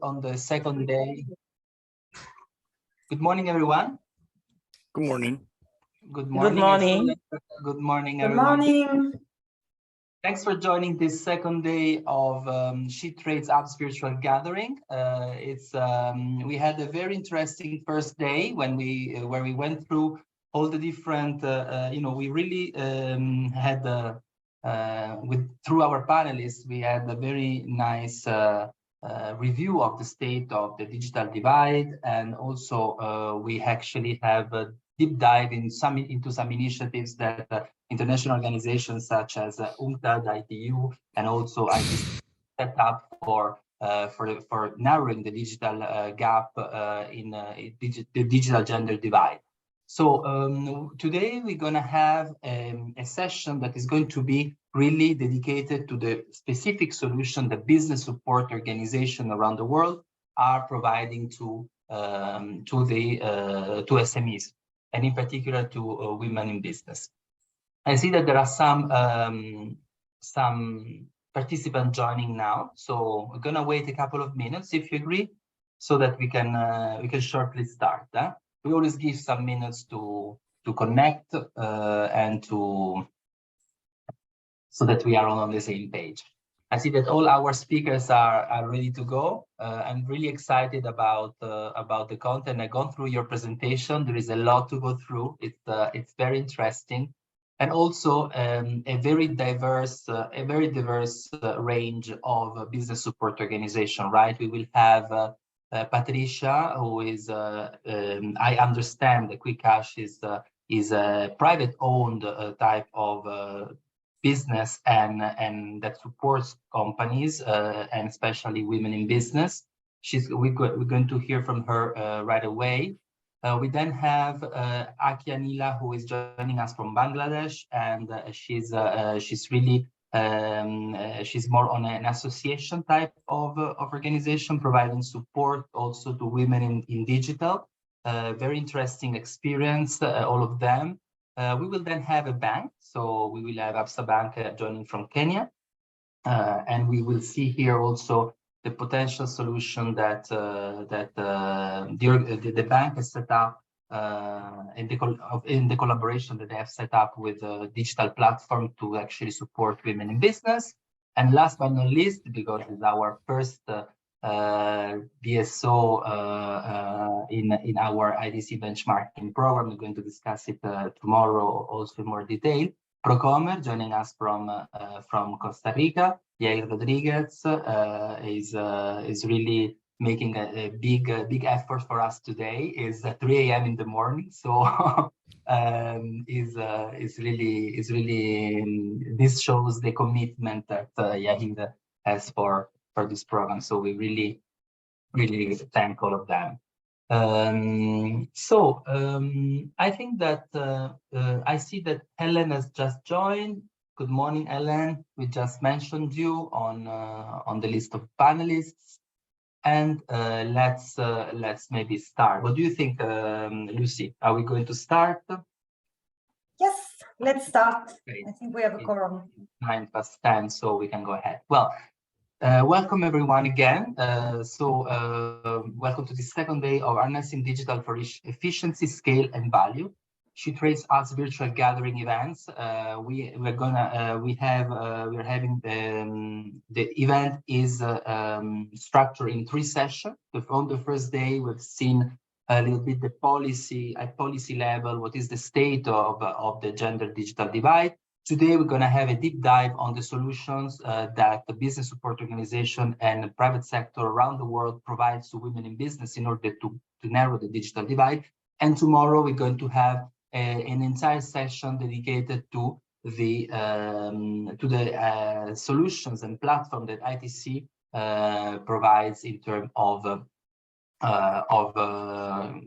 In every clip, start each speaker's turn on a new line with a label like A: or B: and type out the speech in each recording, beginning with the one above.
A: on the second day. Good morning, everyone.
B: Good morning.
A: Good morning.
C: Good morning.
A: Good morning,
C: Good
A: everyone.
C: morning.
A: Thanks for joining this second day of SheTrades Hubs virtual gathering. We had a very interesting first day when where we went through all the different. We really had through our panelists, we had a very nice review of the state of the digital divide, and also we actually have a deep dive into some initiatives that international organizations such as UNCTAD, ITU, and also ITC set up for narrowing the digital gap in the digital gender divide. So today we're going to have a session that is going to be really dedicated to the specific solution that business support organizations around the world are providing to SMEs, and in particular to women in business. I see that there are some participants joining now, so we're going to wait a couple of minutes, if you agree, so that we can shortly start. We always give some minutes to connect and so that we are all on the same page. I see that all our speakers are ready to go. I'm really excited about the content. I've gone through your presentation. There is a lot to go through. It's very interesting, and also a very diverse range of business support organization. Right? We will have Patricia, who is I understand the Quick Cash is a private-owned type of business and that supports companies and especially women in business. We're going to hear from her right away. We then have Aki Anila, who is joining us from Bangladesh, and she's really she's more on an association type of organization, providing support also to women in digital. Very interesting experience, all of them. We will then have a bank, so we will have Absa Bank joining from Kenya, and we will see here also the potential solution that the bank has set up in the collaboration that they have set up with a digital platform to actually support women in business. And last but not least, because it's our first BSO in our ITC benchmarking program, we're going to discuss it tomorrow also in more detail. Procomer joining us from Costa Rica. Yair Rodriguez is really making a big effort for us today. It's 3 a.m. in the morning, so is really this shows the commitment that Yair has for this program. So we really thank all of them. I think that I see that Ellen has just joined. Good morning, Ellen. We just mentioned you on the list of panelists, and let's maybe start. What do you think, Lucy? Are we going to start?
C: Yes, let's start.
A: Great.
C: I think we have a quorum.
A: 9:10, so we can go ahead. Well, welcome everyone again. Welcome to the second day of Harnessing Digital for Efficiency, Scale, and Value. SheTrades Hubs virtual gathering events. We're having the event is structured in 3 sessions. On the first day, we've seen a little bit the policy at policy level. What is the state of the gender digital divide? Today, we're going to have a deep dive on the solutions that the business support organization and the private sector around the world provides to women in business in order to narrow the digital divide. And tomorrow, we're going to have an entire session dedicated to the solutions and platform that ITC provides in terms of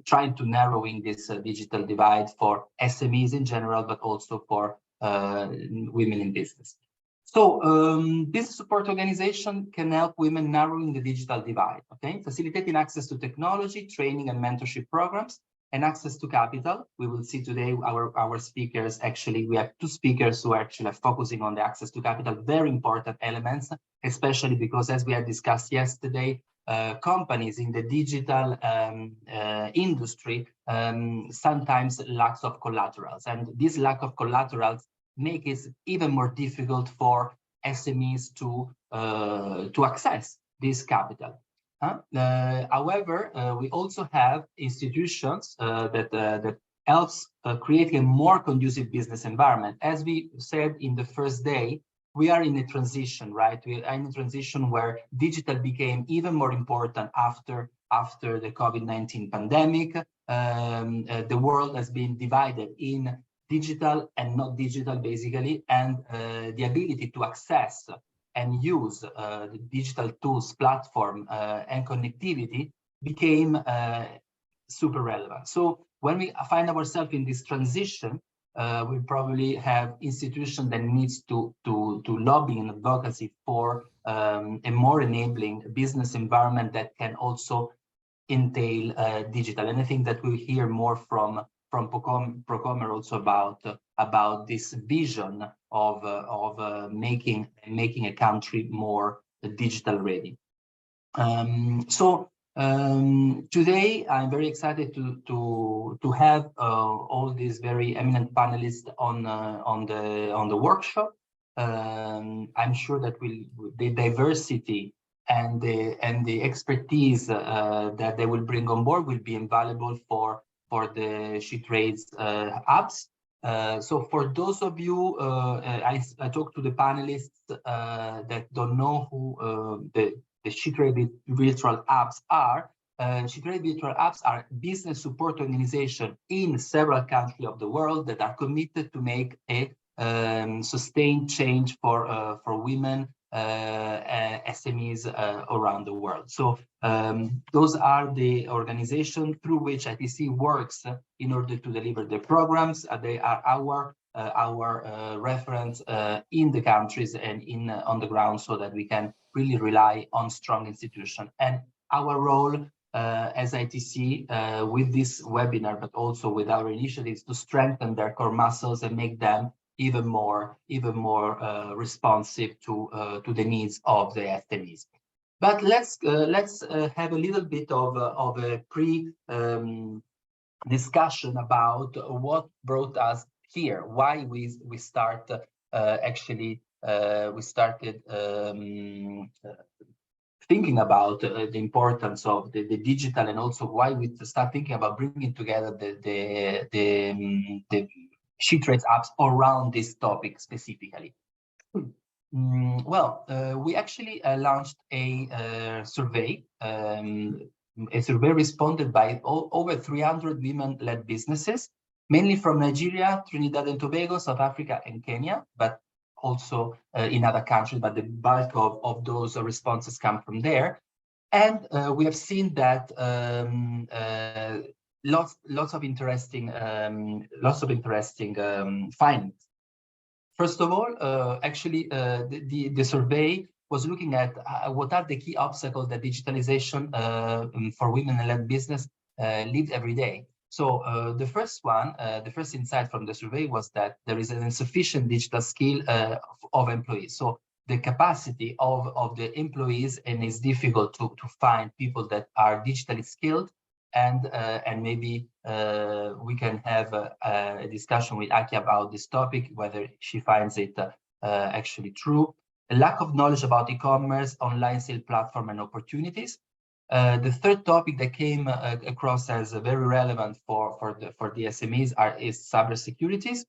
A: trying to narrowing this digital divide for SMEs in general, but also for women in business. So business support organization can help women narrowing the digital divide, okay? Facilitating access to technology, training and mentorship programs, and access to capital. We will see today our speakers. Actually, we have 2 speakers who are actually focusing on the access to capital, very important elements, especially because as we had discussed yesterday, companies in the digital industry sometimes lacks of collaterals, and this lack of collaterals make it even more difficult for SMEs to access this capital. However, we also have institutions that helps creating a more conducive business environment. As we said in the first day, we are in a transition, right? We are in a transition where digital became even more important after the COVID-19 pandemic. The world has been divided in digital and not digital, basically, and the ability to access and use the digital tools, platform, and connectivity became super relevant. So when we find ourselves in this transition, we probably have institutions that needs to lobby and advocacy for a more enabling business environment that can also entail digital. And I think that we'll hear more from Procomer also about this vision of making a country more digital ready. Today I'm very excited to have all these very eminent panelists on the workshop. I'm sure that the diversity and the expertise that they will bring on board will be invaluable for the SheTrades Hubs. So for those of you, I talked to the panelists that don't know who the SheTrades virtual apps are. SheTrades virtual apps are business support organizations in several countries of the world that are committed to make a sustained change for women SMEs around the world. So those are the organizations through which ITC works in order to deliver the programs. They are our reference in the countries and on the ground, so that we can really rely on strong institutions. And our role as ITC with this webinar, but also with our initiatives, to strengthen their core muscles and make them even more responsive to the needs of the SMEs. But let's have a little bit of a discussion about what brought us here, why we started thinking about the importance of the digital, and also why we start thinking about bringing together the SheTrades apps around this topic specifically. We actually launched a survey. A survey responded by over 300 women-led businesses, mainly from Nigeria, Trinidad and Tobago, South Africa, and Kenya, but also in other countries. But the bulk of those responses come from there. And we have seen that lots of interesting findings. First of all, the survey was looking at what are the key obstacles that digitalization for women-led business live every day. So the first insight from the survey was that there is an insufficient digital skill of employees. So the capacity of the employees, and it's difficult to find people that are digitally skilled. And maybe we can have a discussion with Aki about this topic, whether she finds it actually true. A lack of knowledge about e-commerce, online sale platform, and opportunities. The third topic that came across as very relevant for the SMEs is cybersecurity.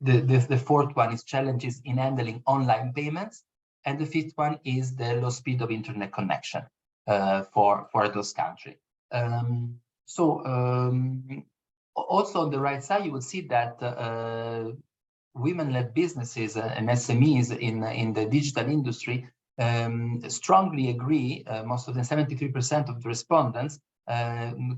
A: The fourth one is challenges in handling online payments, and the fifth one is the low speed of internet connection for those countries. Also on the right side, you will see that women-led businesses and SMEs in the digital industry strongly agree. Most of them, 73% of the respondents,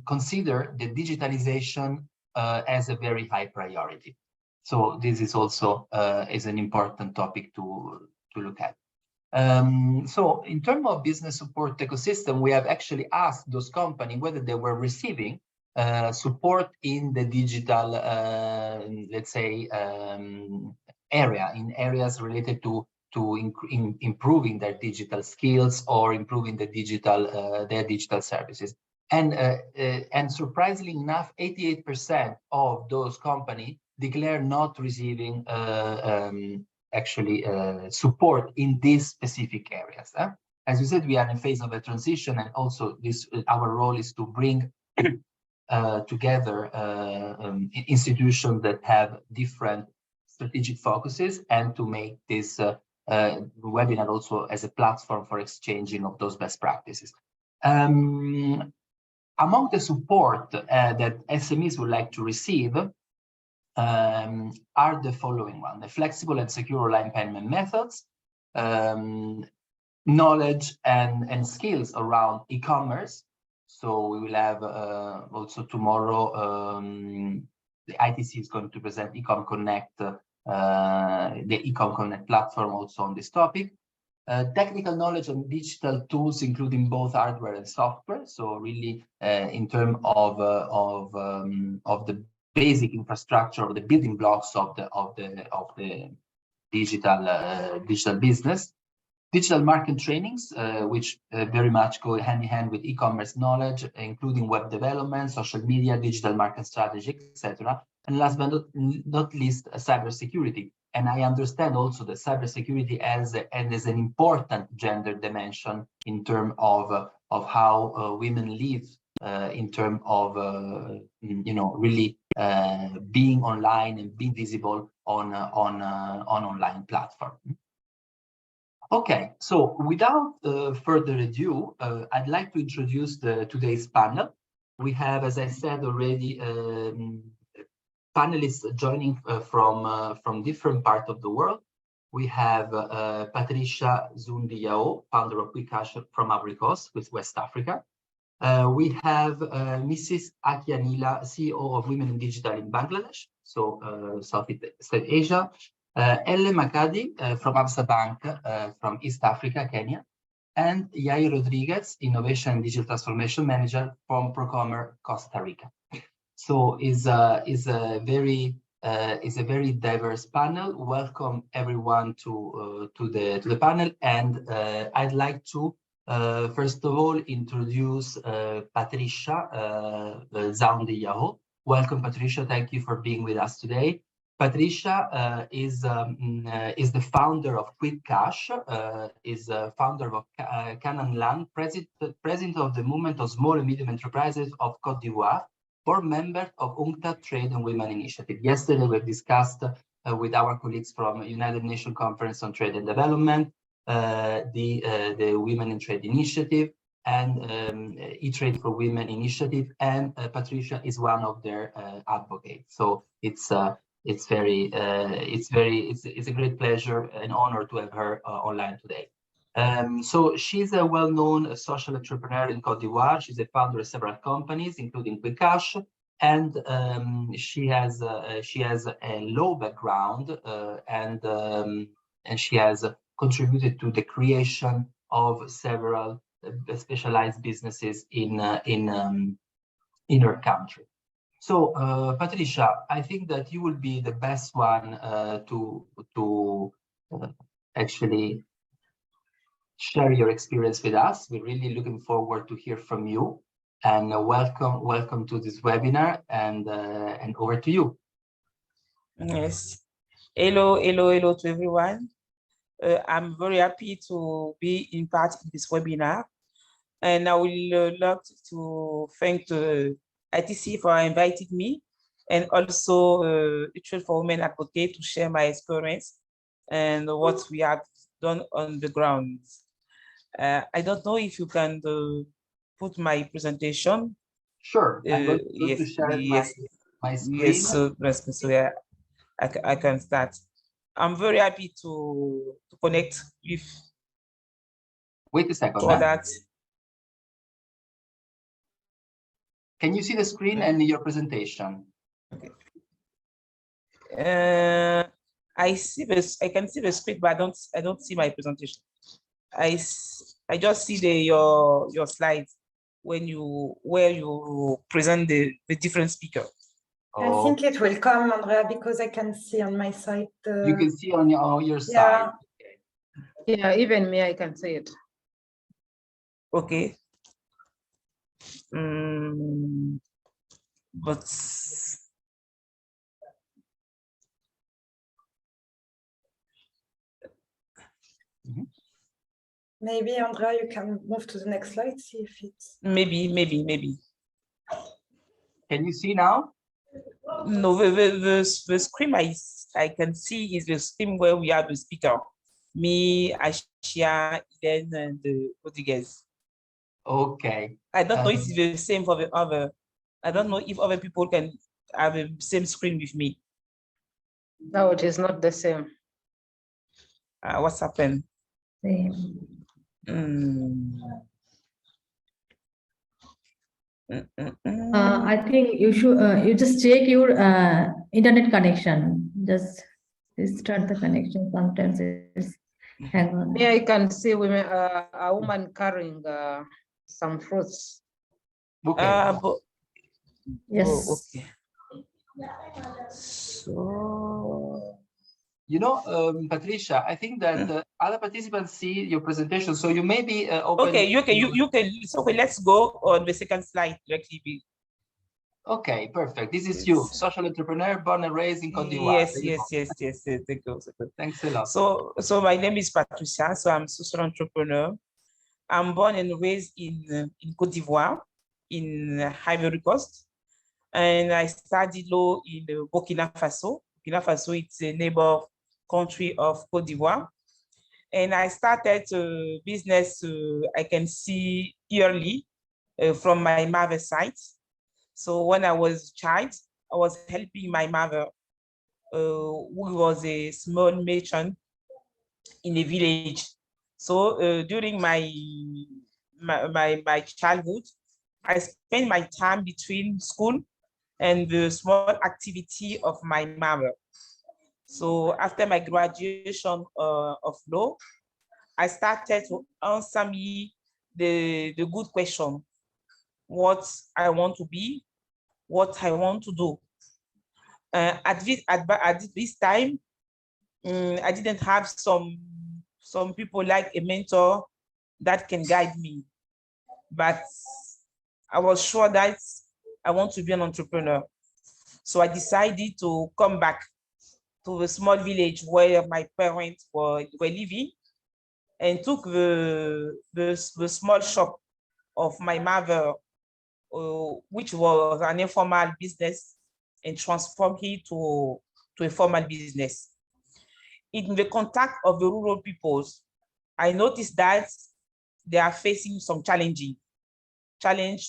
A: consider the digitalization as a very high priority. So this is also is an important topic to look at. So in terms of business support ecosystem, we have actually asked those companies whether they were receiving support in the digital, let's say, area, in areas related to improving their digital skills or improving the their digital services. And surprisingly enough, 88% of those companies declare not receiving support in these specific areas. As you said, we are in a phase of a transition, and also our role is to bring together institutions that have different strategic focuses, and to make this webinar also as a platform for exchanging of those best practices. Among the support that SMEs would like to receive are the following one: the flexible and secure online payment methods, knowledge and skills around e-commerce. So we will have also tomorrow, the ITC is going to present Ecom Connect, the Ecom Connect platform also on this topic. Technical knowledge and digital tools, including both hardware and software. So really, in terms of the basic infrastructure, or the building blocks of the digital business. Digital market trainings, which very much go hand in hand with e-commerce knowledge, including web development, social media, digital market strategy, etc. And last but not least, cybersecurity. And I understand also that cybersecurity as an important gender dimension in terms of how women live, in terms of really being online and being visible on online platform. Okay, so without further ado, I'd like to introduce today's panel. We have, as I said already, panelists joining from different parts of the world. We have Patricia Zundi-Yao, founder of QuickCash from Ivory Coast, with West Africa. We have Mrs. Akianila, CEO of Women in Digital in Bangladesh, so Southeast Asia. Elle Makadi from Absa Bank from East Africa, Kenya, and Yair Rodriguez, Innovation and Digital Transformation Manager from Procomer, Costa Rica. So is a very diverse panel. Welcome everyone to the panel, and I'd like to first of all introduce Patricia Zundi-Yao. Welcome, Patricia. Thank you for being with us today. Patricia is the founder of QuickCash, is founder of Canaan Land, president of the Movement of Small and Medium Enterprises of Côte d'Ivoire, board member of UNCTAD Trade and Women Initiative. Yesterday, we discussed with our colleagues from United Nations Conference on Trade and Development, the Women in Trade Initiative, and E-Trade for Women Initiative, and Patricia is one of their advocates. So it's a great pleasure and honor to have her online today. So she's a well-known social entrepreneur in Côte d'Ivoire. She's a founder of several companies, including QuickCash, and she has a law background, and she has contributed to the creation of several specialized businesses in her country. So, Patricia, I think that you will be the best one to actually share your experience with us. We're really looking forward to hear from you. And welcome to this webinar. And over to you.
B: Yes. Hello to everyone. I'm very happy to be in part in this webinar, and I will love to thank the ITC for inviting me, and also E-Trade for Women Advocate to share my experience and what we have done on the ground. I don't know if you can put my presentation.
A: Sure, I'm going to share my screen.
B: Yes, so yeah, I can start. I'm very happy to connect with.
A: Wait a second.
B: For that.
A: Can you see the screen and your presentation?
B: Okay. I can see the screen, but I don't see my presentation. I just see your slides where you present the different speakers.
C: I think it will come, Andrea, because I can see on my side.
A: You can see on your side.
C: Yeah.
A: Okay.
D: Yeah, even me, I can say it.
B: Okay. But
C: Maybe, Andrea, you can move to the next slide, see if it's...
B: maybe.
A: Can you see now?
B: No, the screen I can see is the screen where we have the speaker. Me, Ashia, Eden, and Rodriguez.
A: Okay.
B: I don't know if it's the same for the other. I don't know if other people can have the same screen with me.
D: No, it is not the same.
B: What's happened?
C: Same.
E: I think you should you just check your internet connection. Just restart the connection. Sometimes it's hang on.
D: Here I can see women, a woman carrying some fruits.
A: Okay.
E: Yes.
B: Oh, okay. So,
A: You know, Patricia, I think that other participants see your presentation, so you may be open.
B: okay, you can. So let's go on the second slide directly.
A: Okay, perfect. This is you, social entrepreneur, born and raised in Cote d'Ivoire.
B: Yes. Thank you.
A: Thanks a lot.
B: So my name is Patricia. So I'm social entrepreneur. I'm born and raised in Cote d'Ivoire, in Ivory Coast, and I studied law in Burkina Faso. Burkina Faso, it's a neighbor country of Cote d'Ivoire. And I started business, I can see yearly from my mother's side. So when I was a child, I was helping my mother, who was a small merchant in a village. So during my childhood, I spent my time between school and the small activity of my mother. So after my graduation of law, I started to answer me the good question: what I want to be, what I want to do. At this time, I didn't have some people like a mentor that can guide me, but I was sure that I want to be an entrepreneur. So I decided to come back to the small village where my parents were living, and took the small shop of my mother, which was an informal business, and transformed it to a formal business. In the contact of the rural peoples, I noticed that they are facing some challenge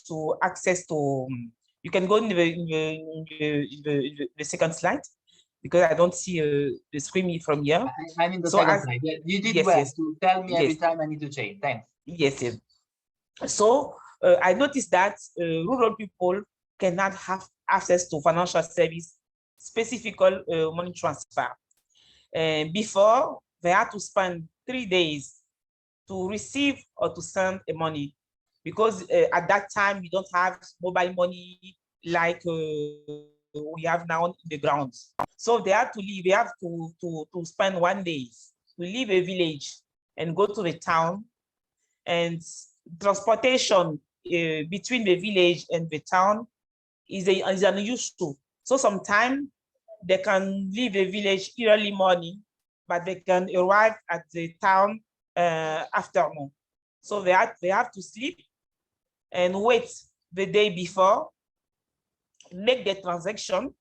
B: to access to. You can go in the second slide, because I don't see the screen from here.
A: I'm in the second slide. You did well to tell me every time I need to change. Thanks.
B: Yes. So I noticed that rural people cannot have access to financial service, specific money transfer. Before, they had to spend 3 days to receive or to send a money, because at that time we don't have mobile money like we have now in the ground. So they have to leave. They have to spend 1 day to leave a village and go to the town, and transportation between the village and the town is unusual. So sometimes they can leave the village early morning, but they can arrive at the town afternoon. So they have to sleep and wait the day before, make the transaction,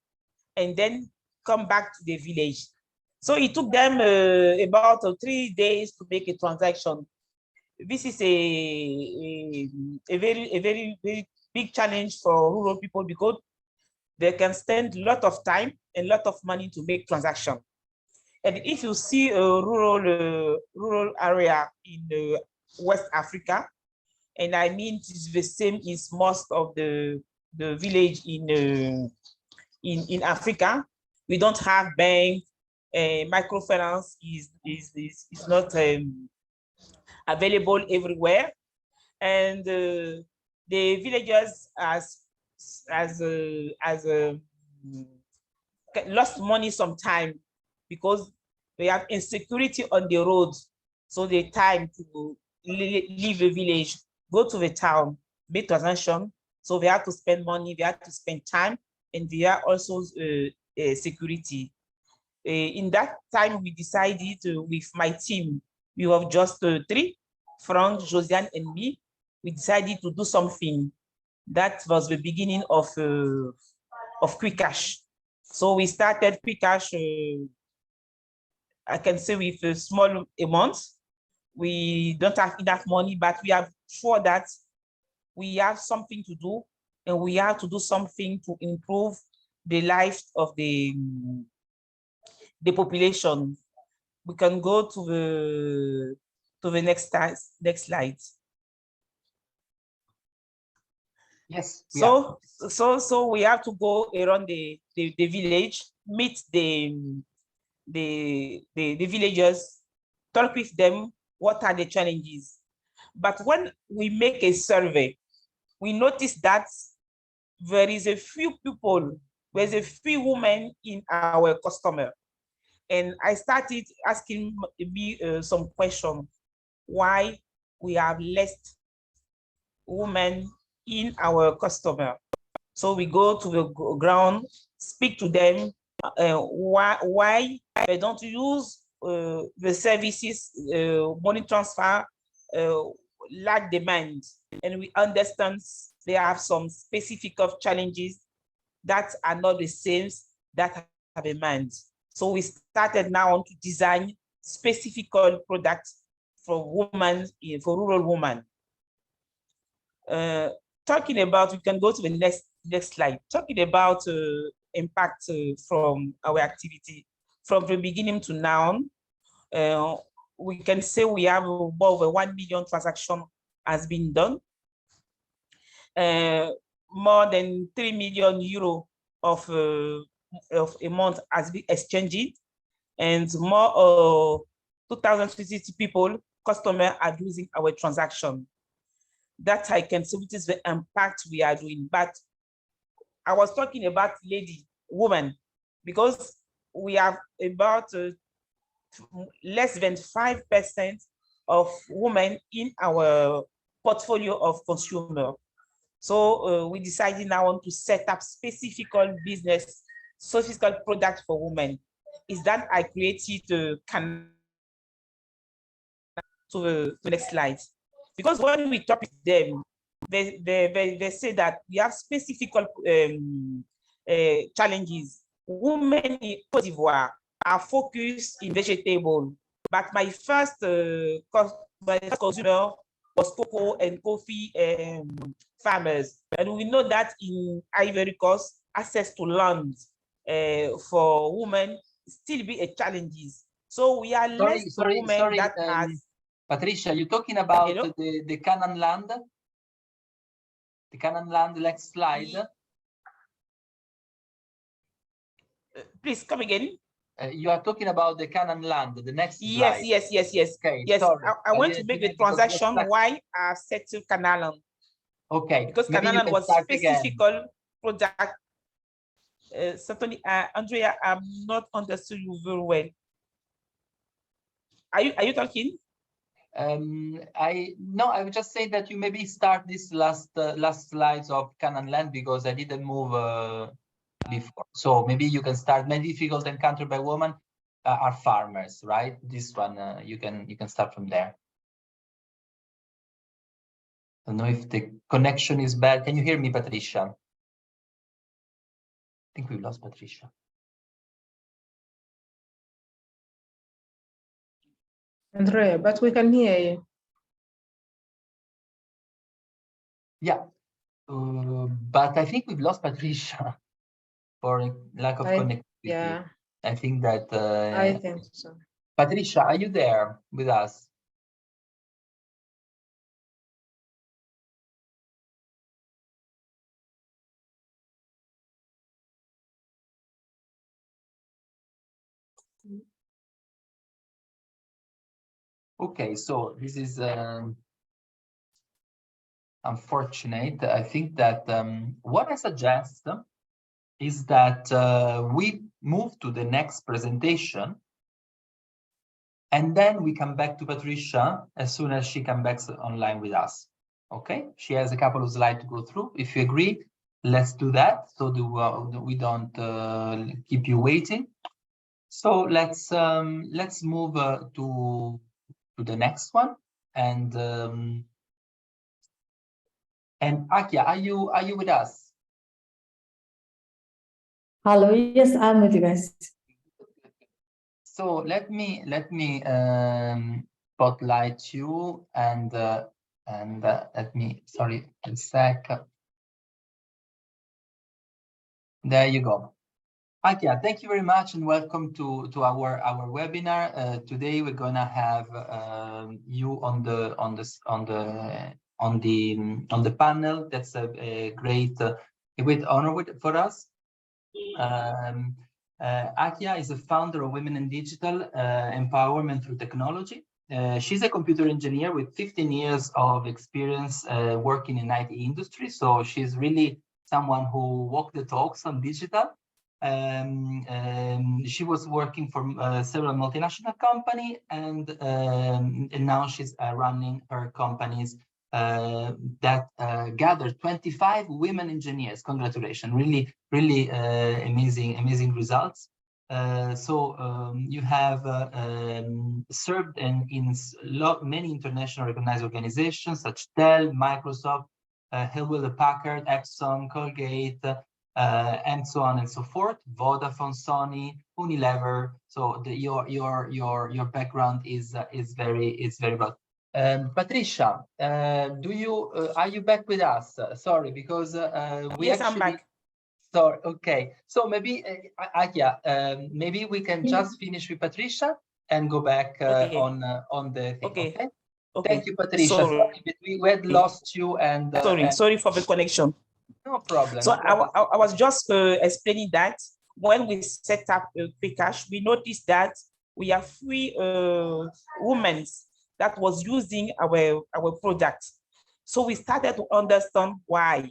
B: and then come back to the village. So it took them about 3 days to make a transaction. This is a very big challenge for rural people, because they can spend a lot of time and a lot of money to make transaction. And if you see a rural area in West Africa, and I mean it's the same in most of the village in Africa, we don't have bank. Microfinance is not available everywhere, and the villagers lost money sometime, because they have insecurity on the roads. So the time to leave the village, go to the town, make transaction. So they have to spend money, they have to spend time, and they are also security. In that time, we decided with my team, we have just 3, Frank, Josiane, and me. We decided to do something. That was the beginning of Quick Cash. So we started Quick Cash, I can say with a small amount. We don't have enough money, but we are sure that we have something to do, and we have to do something to improve the life of the population. We can go to the next slide.
A: Yes.
B: So we have to go around the village, meet the villagers, talk with them, what are the challenges. But when we make a survey, we notice that there is a few people, there's a few women in our customer. And I started asking me some questions, why we have less women in our customer. So we go to the ground, speak to them, why they don't use the services, money transfer, lack demand. And we understand they have some specific of challenges that are not the same that have demand. So we started now to design specific products for women, for rural women. Talking about, we can go to the next slide. Talking about impact from our activity from the beginning to now, we can say we have over 1 million transactions has been done. More than 3 million euro of a month has been exchanged, and more 2,050 people, customers are using our transaction. That I can see which is the impact we are doing. But I was talking about women, because we have about less than 5% of women in our portfolio of consumer. So we decided now to set up specific business, physical product for women. Is that I created to the next slide. Because when we talk with them, they say that we have specific challenges. Women in Côte d'Ivoire are focused in vegetable, but my first consumer was cocoa and coffee farmers. And we know that in Ivory Coast, access to land for women still be a challenge. So we are less women that has.
A: Patricia, you're talking about the Canaan land? The Canaan land, next slide.
B: Please come again.
A: You are talking about the Canaan land, the next slide.
B: Yes.
A: Okay,
B: yes,
A: sorry.
B: I want to make the transaction why I set to Canaan.
A: Okay.
B: Because Canaan was specific product. Certainly, Andrea, I'm not understood you very well. Are you talking?
A: I would just say that you maybe start this last slides of Canaan land, because I didn't move before. So maybe you can start. Many difficult encountered by women are farmers, right? This one you can start from there. I don't know if the connection is bad. Can you hear me, Patricia? I think we lost Patricia.
D: Andrea, but we can hear you.
A: Yeah, but I think we've lost Patricia for lack of connectivity.
D: Yeah,
A: I think that.
D: I think so.
A: Patricia, are you there with us? Okay, so this is unfortunate. I think that what I suggest is that we move to the next presentation, And then we come back to Patricia as soon as she comes back online with us. Okay, she has a couple of slides to go through. If you agree, let's do that so we don't keep you waiting. So let's move to the next one. And Akia, are you with us?
C: Hello, yes, I'm with you guys.
A: So let me spotlight you and let me, sorry, a sec. There you go. Akia, thank you very much and welcome to our webinar. Today we're gonna have you on the panel. That's a great honor for us. Akia is a founder of Women in Digital Empowerment through Technology. She's a computer engineer with 15 years of experience working in IT industry. So she's really someone who walked the talks on digital. She was working for several multinational companies, and now she's running her companies that gathered 25 women engineers. Congratulations! Really amazing results. You have served in many international recognized organizations such as Dell, Microsoft, Hewlett-Packard, Epson, Colgate, and so on and so forth. Vodafone, Sony, Unilever. So your background is very broad. Patricia, are you back with us? Sorry, because we
B: yes,
A: actually.
B: I'm back.
A: Sorry. Okay. So maybe Akia, maybe we can just finish with Patricia and go back
B: Okay.
A: on the thing.
B: Okay.
A: Okay.
B: Okay.
A: Thank you, Patricia.
B: Sorry.
A: We had lost you and.
B: Sorry for the connection.
A: No problem.
B: So
A: no problem.
B: I was just explaining that when we set up QuickCash, we noticed that we have 3 women that was using our product. So we started to understand why.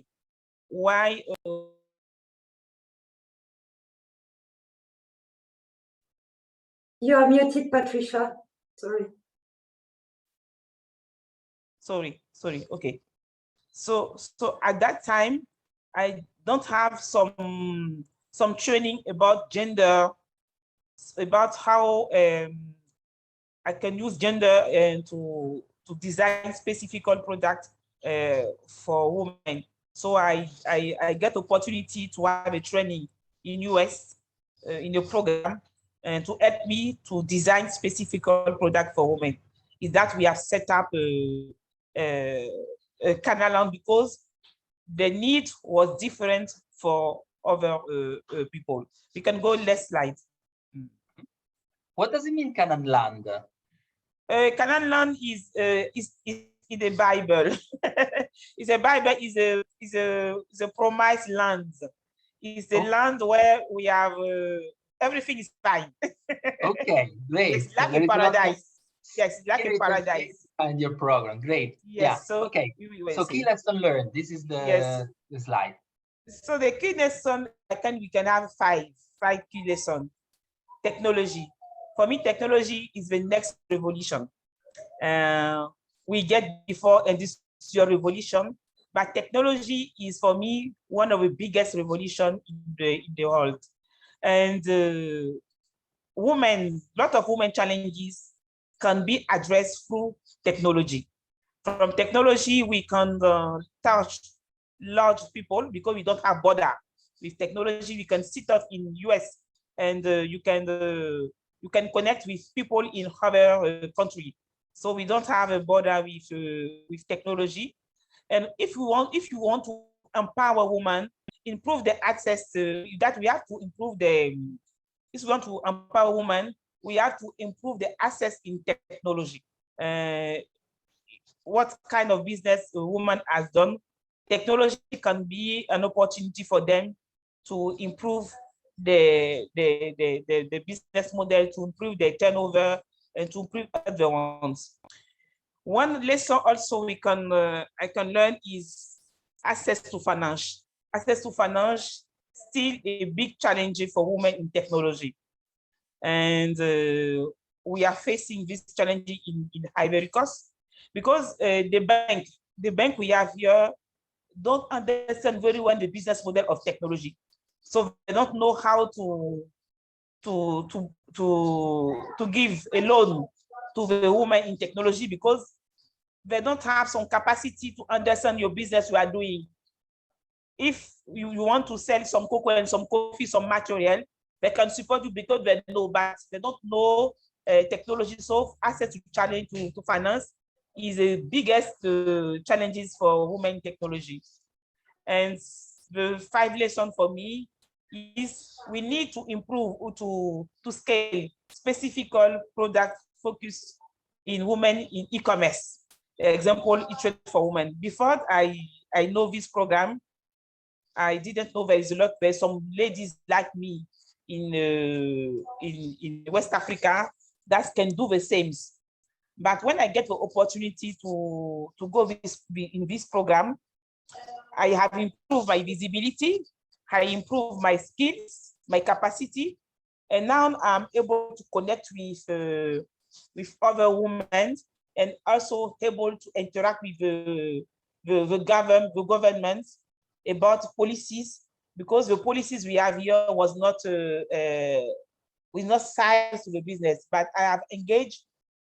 C: You are muted, Patricia. Sorry.
B: Sorry. Okay. So at that time, I don't have some training about gender, about how I can use gender and to design specific product for women. So I get opportunity to have a training in US in a program and to help me to design specific product for women. Is that we have set up a Canal because the need was different for other people. We can go next slide.
A: What does it mean, Canaan land?
B: Canaan land is in the Bible. It's a Bible is a promised land. It's the land where we have everything is fine.
A: Okay, great.
B: It's like a paradise. Yes, like a paradise.
A: And your program, great.
B: Yes,
A: yeah.
B: So
A: okay. So key lesson learned. This is the slide.
B: So the key lesson, we can have five key lessons. Technology. For me, technology is the next revolution. We get before industrial revolution, but technology is for me one of the biggest revolutions in the world. And lot of women challenges can be addressed through technology. From technology, we can touch large people because we don't have border. With technology, we can sit up in US and you can connect with people in other countries. So we don't have a border with technology. And if you want to empower women, improve the access that we have to improve the. If we want to empower women, we have to improve the access in technology. What kind of business a woman has done, technology can be an opportunity for them to improve the business model, to improve the turnover, and to improve other ones. One lesson also I can learn is access to finance. Access to finance still a big challenge for women in technology. And we are facing this challenge in Ivory Coast, because the bank we have here don't understand very well the business model of technology. So they don't know how to give a loan to the woman in technology, because they don't have some capacity to understand your business you are doing. If you want to sell some cocoa and some coffee, some material, they can support you because they know, but they don't know technology. So access to challenge to finance is the biggest challenges for women in technology. And the 5 lesson for me is we need to improve to scale specific product focus in women in e-commerce. Example, e-trade for women. Before I know this program, I didn't know there's some ladies like me in West Africa that can do the same. But when I get the opportunity to go in this program, I have improved my visibility, I improved my skills, my capacity, and now I'm able to connect with other women, and also able to interact with the government about policies, because the policies we have here was not sized to the business, but I have engaged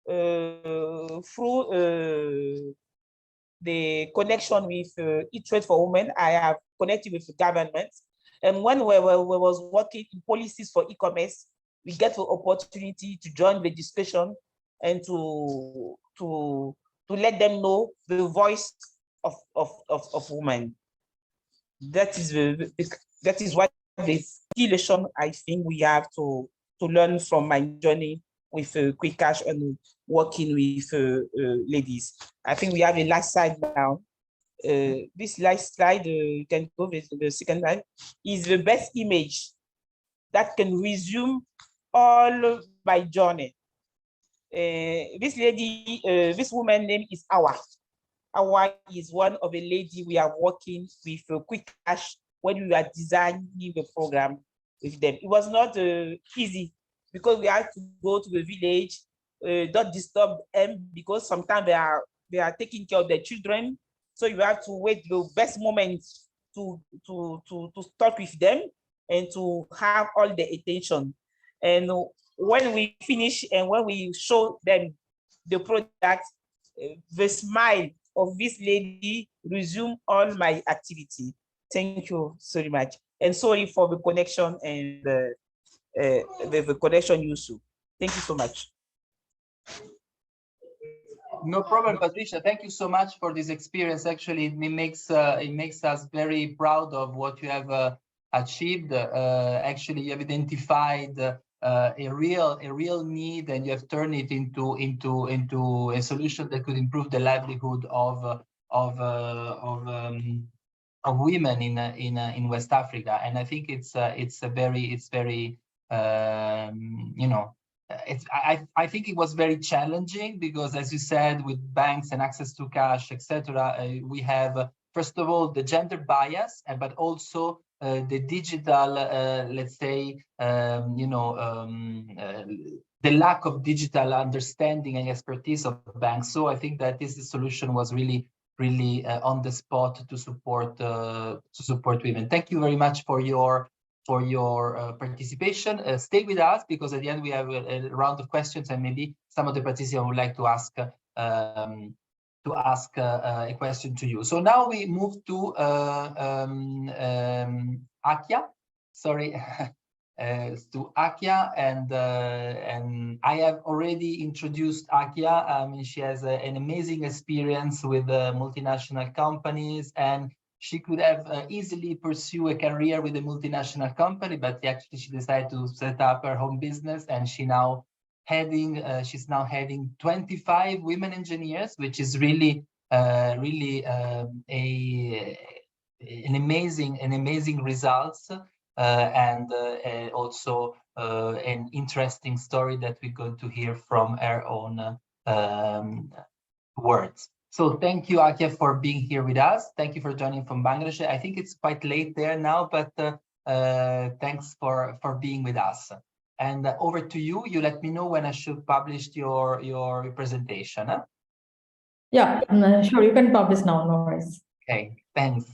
B: through the connection with e-trade for women. I have connected with the government, and when we was working in policies for e-commerce, we get the opportunity to join the discussion and to let them know the voice of women. That is what the key lesson I think we have to learn from my journey with Quick Cash and working with ladies. I think we have a last slide now. This last slide, you can go with the second slide, is the best image that can resume all my journey. This lady, this woman name is Awa. Awa is one of the lady we are working with Quick Cash when we are designing the program with them. It was not easy, because we had to go to the village, don't disturb them, because sometimes they are taking care of their children. So you have to wait the best moment to talk with them and to have all the attention. And when we finish and when we show them the product, the smile of this lady resume all my activity. Thank you so much. And sorry for the connection and the connection issue. Thank you so much.
A: No problem, Patricia. Thank you so much for this experience. Actually, it makes us very proud of what you have achieved. Actually, you have identified a real need, and you have turned it into a solution that could improve the livelihood of women in West Africa. And I think it's very you know, I think it was very challenging, because, as you said, with banks and access to cash, etc., we have first of all the gender bias, but also the digital, let's say, you know, the lack of digital understanding and expertise of banks. So I think that this solution was really on the spot to support women. Thank you very much for your participation. Stay with us, because at the end we have a round of questions, and maybe some of the participants would like to ask a question to you. So now we move to Akia. Sorry. To Akia, and I have already introduced Akia. I mean, she has an amazing experience with multinational companies, and she could have easily pursue a career with a multinational company, but actually she decided to set up her home business, and she's now having 25 women engineers, which is really an amazing results. And also an interesting story that we're going to hear from her own words. So thank you, Akia, for being here with us. Thank you for joining from Bangladesh. I think it's quite late there now, but thanks for being with us. And over to you. You let me know when I should publish your presentation. Huh?
E: Yeah, sure. You can publish now. No worries.
A: Okay, thanks.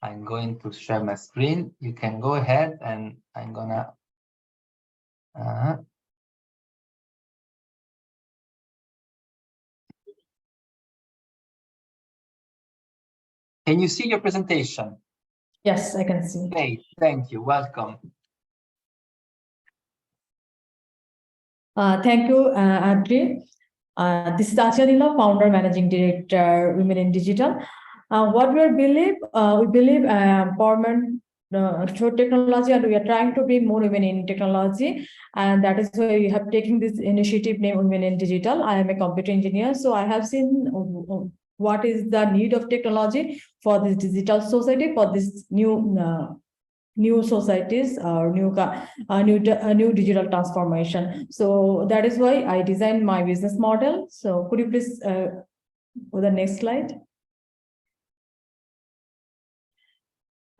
A: I'm going to share my screen. You can go ahead, and I'm gonna. Can you see your presentation?
E: Yes, I can see.
A: Okay, thank you. Welcome.
E: Thank you, Adri. This is Acharila, founder, managing director, Women in Digital. What we believe empowerment through technology, and we are trying to bring more women in technology, and that is why we have taken this initiative named Women in Digital. I am a computer engineer, so I have seen what is the need of technology for this digital society, for this new societies or new digital transformation. So that is why I designed my business model. So could you please go the next slide?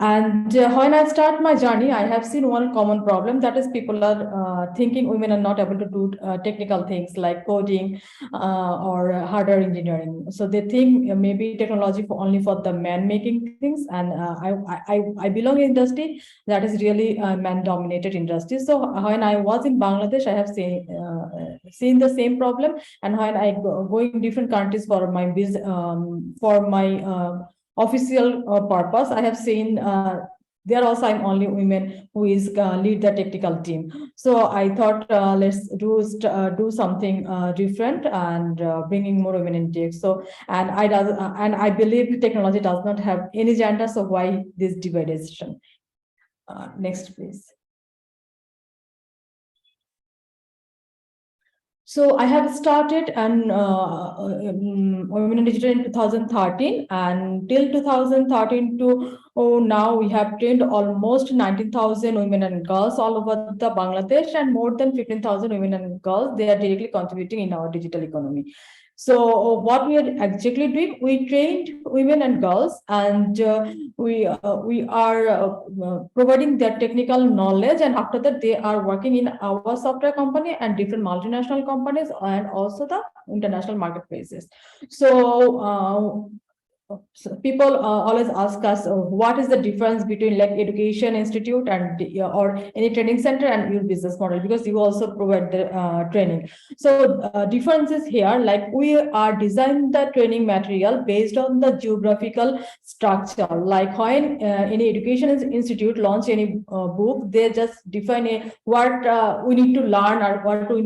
E: And when I start my journey, I have seen one common problem, that is people are thinking women are not able to do technical things like coding or hardware engineering. So they think maybe technology only for the man making things. And I belong in industry that is really a man dominated industry. So when I was in Bangladesh, I have seen the same problem. And when I go in different countries for my business, official purpose, I have seen there also I'm only women who is lead the technical team. So I thought let's do something different and bringing more women in tech. So and I believe technology does not have any gender. So why this division? Next, please. So I have started Women in Digital in 2013, and till 2013 to now we have trained almost 19,000 women and girls all over the Bangladesh, and more than 15,000 women and girls, they are directly contributing in our digital economy. So what we are exactly doing, we trained women and girls, and we are providing their technical knowledge, and after that they are working in our software company and different multinational companies and also the international marketplaces. So people always ask us what is the difference between like education institute and or any training center and your business model, because you also provide the training. So differences here, like we are designing the training material based on the geographical structure. Like when any education institute launch any book, they just define what we need to learn or what we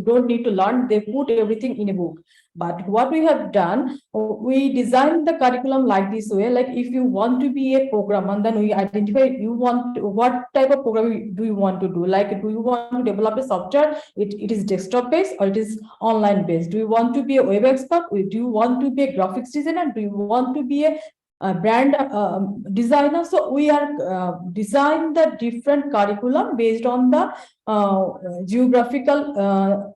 E: don't need to learn. They put everything in a book. But what we have done, we designed the curriculum like this way. Like if you want to be a programmer, then we identify what type of programming do you want to do. Like, do you want to develop a software? It is desktop based or it is online based. Do you want to be a web expert? Do you want to be a graphics designer? Do you want to be a brand designer? So we are design the different curriculum based on the geographical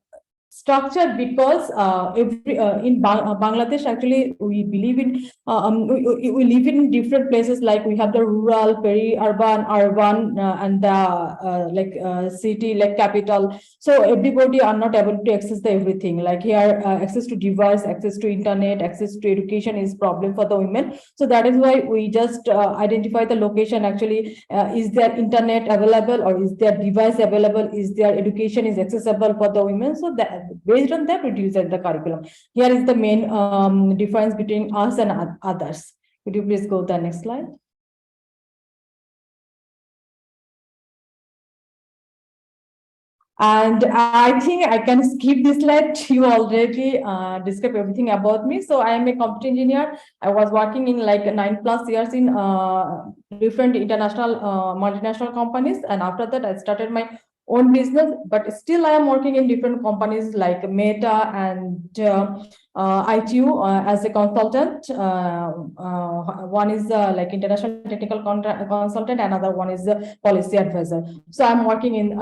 E: structure, because in Bangladesh, actually we believe in we live in different places. Like we have the rural, peri-urban, urban, and the city, like capital. So everybody are not able to access the everything. Like here, access to device, access to internet, access to education is problem for the women. So that is why we just identify the location. Actually, is there internet available, or is there device available? Is there education is accessible for the women? So that based on that, we design the curriculum. Here is the main difference between us and others. Could you please go to the next slide? And I think I can skip this slide. You already described everything about me. So I am a computer engineer. I was working in like 9+ years in different international multinational companies. And after that, I started my own business, but still I am working in different companies like Meta and ITU as a consultant. One is like international technical consultant, another one is the policy advisor. So I'm working in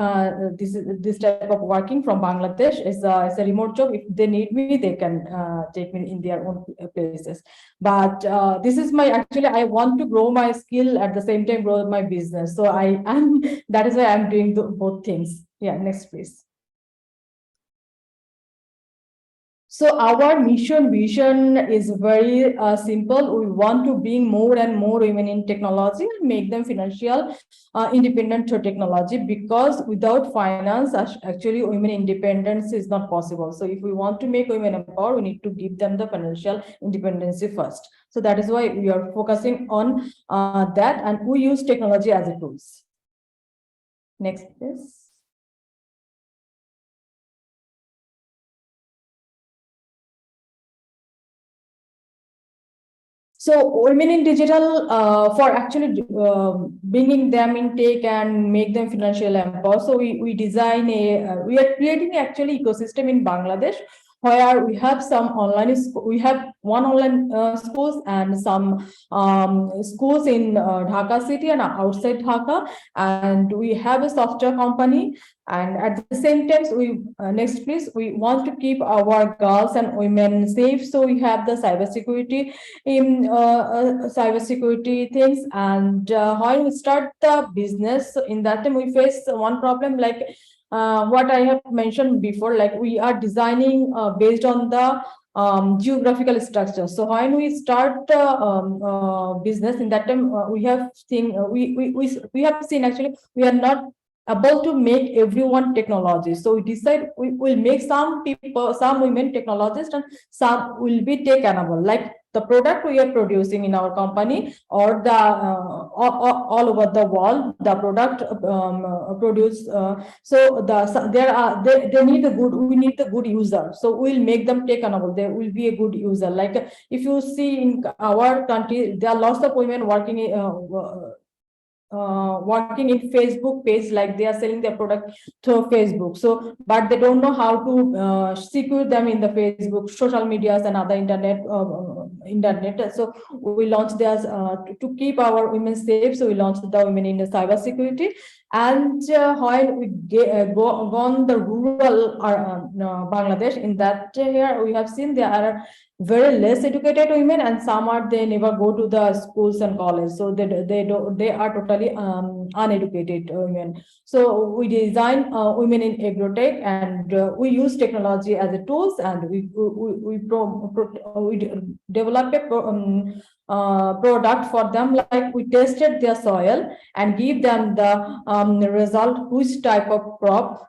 E: this type of working from Bangladesh. It's a remote job. If they need me, they can take me in their own places. But this is my, actually I want to grow my skill at the same time grow my business. So I am, that is why I'm doing both things. Yeah, next please. So our mission vision is very simple. We want to bring more and more women in technology and make them financial independent through technology, because without finance, actually women independence is not possible. So if we want to make women empowered, we need to give them the financial independence first. So that is why we are focusing on that, and we use technology as a tools. Next, please. So women in digital, for actually bringing them in tech and make them financially empowered. So we design we are creating actually ecosystem in Bangladesh, where we have some online, we have one online schools and some schools in Dhaka city and outside Dhaka, and we have a software company. And at the same time, we next please, we want to keep our girls and women safe. So we have the cybersecurity in cybersecurity things. And when we start the business, in that time we face one problem, like what I have mentioned before, like we are designing based on the geographical structure. So when we start business, in that time we have seen we have seen actually we are not able to make everyone technology. So we decide we will make some people, some women technologists, and some will be tech enabled, like the product we are producing in our company or the all over the world, the product produced. So they need a good, we need a good user. So we'll make them tech enabled. They will be a good user. Like if you see in our country, there are lots of women working working in Facebook page, like they are selling their product through Facebook. So, but they don't know how to secure them in the Facebook, social medias, and other internet. So we launched this to keep our women safe. So we launched the women in the cybersecurity. And while we go on the rural Bangladesh, in that here we have seen there are very less educated women, and some are they never go to the schools and college, so they are totally uneducated women. So we design women in agrotech, and we use technology as a tools, and we develop a product for them, like we tested their soil and give them the result, which type of crop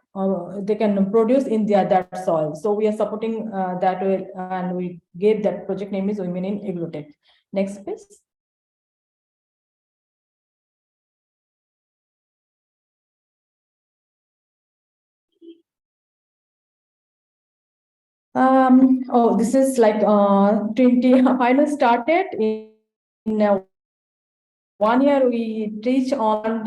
E: they can produce in that soil. So we are supporting that way, and we gave that project name is Women in Agrotech. Next, please. Oh, this is like 20 final started in 1 year. We reach on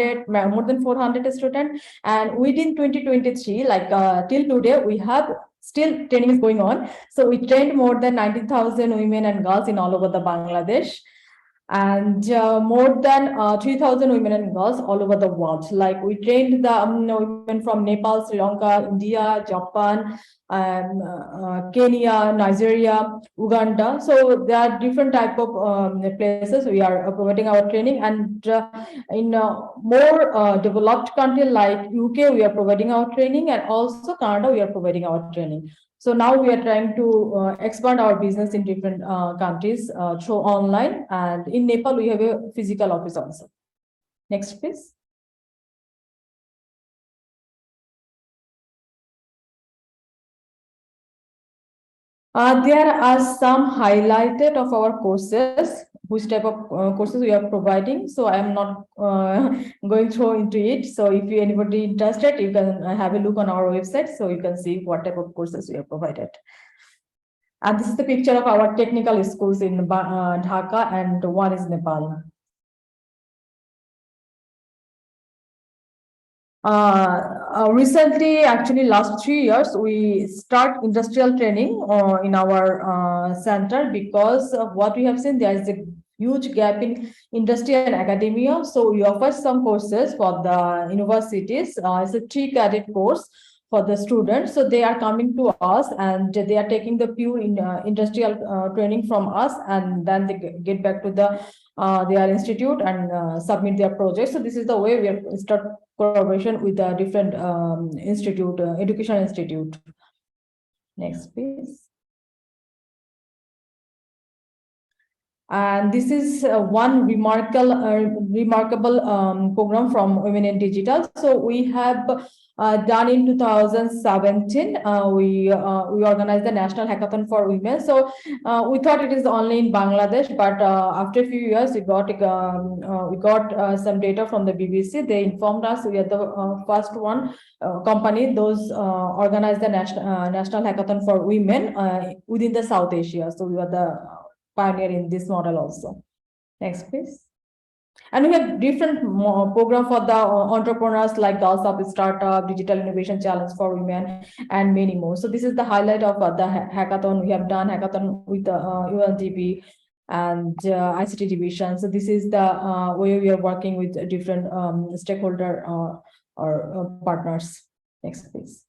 E: more than 400 students, and within 2023, like till today, we have still training is going on. So we trained more than 19,000 women and girls in all over the Bangladesh, and more than 3,000 women and girls all over the world. Like we trained the women from Nepal, Sri Lanka, India, Japan, Kenya, Nigeria, Uganda. So there are different type of places we are providing our training, and in more developed country like UK, we are providing our training, and also Canada, we are providing our training. So now we are trying to expand our business in different countries through online, and in Nepal we have a physical office also. Next, please. There are some highlighted of our courses, which type of courses we are providing. So I am not going through into it. So if you anybody interested, you can have a look on our website, so you can see what type of courses we have provided. And this is the picture of our technical schools in Dhaka, and one is Nepal. Recently, actually last 3 years, we start industrial training in our center, because of what we have seen, there is a huge gap in industry and academia. So we offer some courses for the universities. It's a 3 credit course for the students. So they are coming to us and they are taking the pure industrial training from us, and then they get back to their institute and submit their projects. So this is the way we are start collaboration with the different education institute. Next, please. And this is one remarkable program from Women in Digital. So we have done in 2017. We organized the National Hackathon for Women. So we thought it is only in Bangladesh, but after a few years, we got some data from the BBC. They informed us we are the first one company those organized the National Hackathon for Women within the South Asia. So we are the pioneer in this model also. Next, please. And we have different program for the entrepreneurs, like Girls Up Startup, Digital Innovation Challenge for Women, and many more. So this is the highlight of the hackathon. We have done hackathon with the UNDP and ICT division. So this is the way we are working with different stakeholder or partners. Next, please.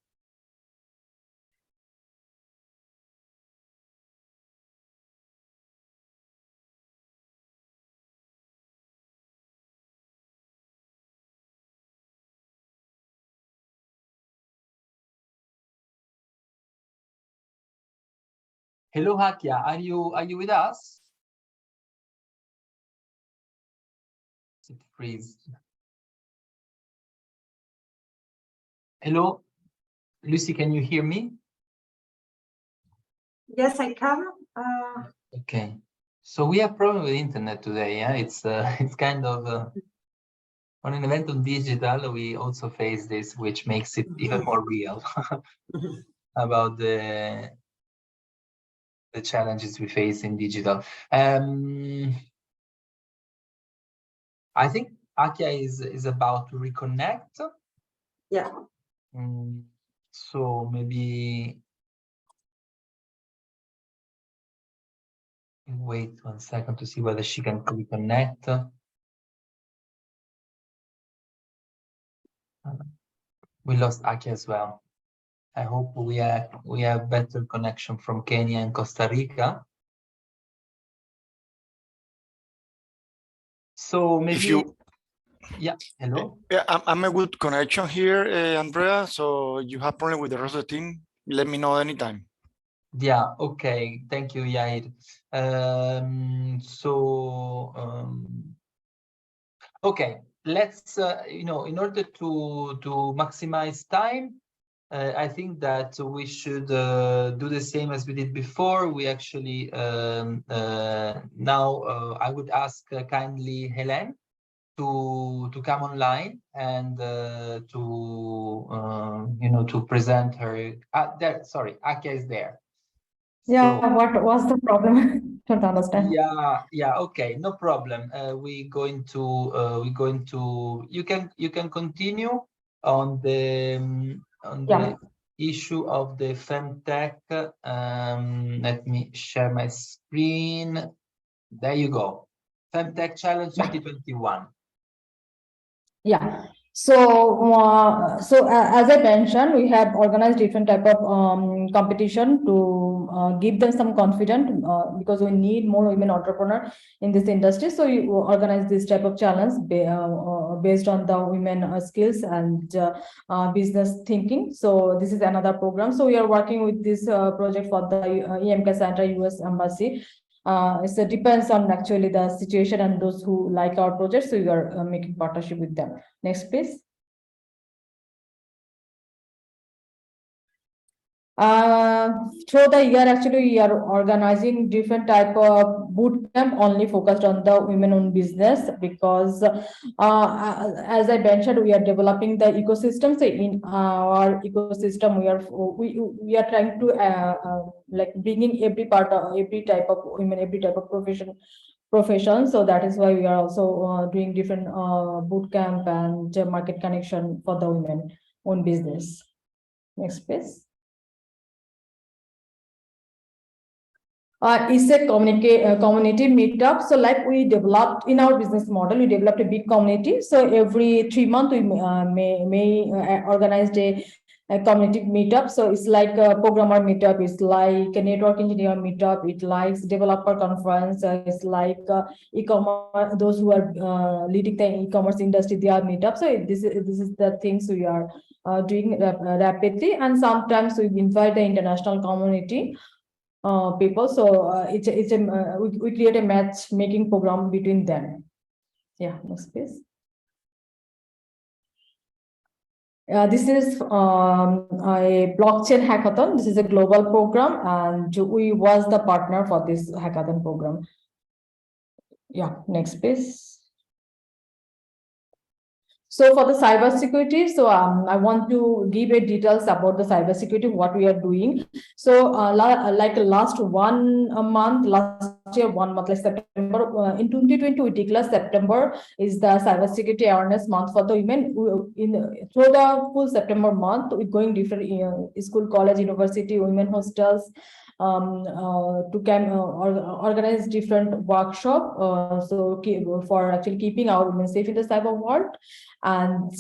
A: Hello, Hakia. Are you with us? It freeze. Hello, Lucy. Can you hear me?
C: Yes, I can.
A: Okay. So we have problem with internet today. Yeah, it's kind of on an event on digital. We also face this, which makes it even more real about the challenges we face in digital. I think Akia is about to reconnect.
C: Yeah.
A: So maybe wait 1 second to see whether she can reconnect. We lost Akia as well. I hope we have better connection from Kenya and Costa Rica. So maybe yeah, hello.
F: Yeah, I'm a good connection here, Andrea. So you have problem with the rest of the team, let me know anytime.
A: Yeah, okay. Thank you, Yair. Okay, let's in order to maximize time, I think that we should do the same as we did before. We actually now I would ask kindly Helen to come online and to present her. There, sorry, Akia is there.
E: Yeah,
A: So,
E: what was the problem? Don't understand.
A: yeah, okay, no problem. We're going to you can continue on the issue of the femtech. Let me share my screen. There you go. Femtech Challenge 2021.
E: Yeah. So, as I mentioned, we have organized different type of competition to give them some confidence because we need more women entrepreneurs in this industry. So you organize this type of challenge based on the women skills and business thinking. So this is another program. So we are working with this project for the EMK Center, US Embassy. It depends on actually the situation and those who like our project. So we are making partnership with them. Next, please. Through the year, actually, we are organizing different type of boot camp only focused on the women-owned business because, as I mentioned, we are developing the ecosystem. So in our ecosystem, we are trying to like bringing every type of women, every type of profession. So that is why we are also doing different boot camp and market connection for the women own business. Next, please. It's a community meetup. So like we developed in our business model, we developed a big community. So every 3 months we may organize a community meetup. So it's like a programmer meetup, it's like a network engineer meetup, it likes developer conference, it's like e-commerce, those who are leading the e-commerce industry, they are meetup. So this is the things we are doing rapidly, and sometimes we invite the international community people. So we create a matchmaking program between them. Yeah, next please. This is a blockchain hackathon. This is a global program, and we was the partner for this hackathon program. Yeah, next please. So for the cybersecurity, so I want to give a details about the cybersecurity, what we are doing. So like last 1 month, last year 1 month, like September, in 2020, we declared September is the cybersecurity awareness month for the women. Through the full September month, we're going different school, college, university, women hostels, to organize different workshop, so for actually keeping our women safe in the cyber world. And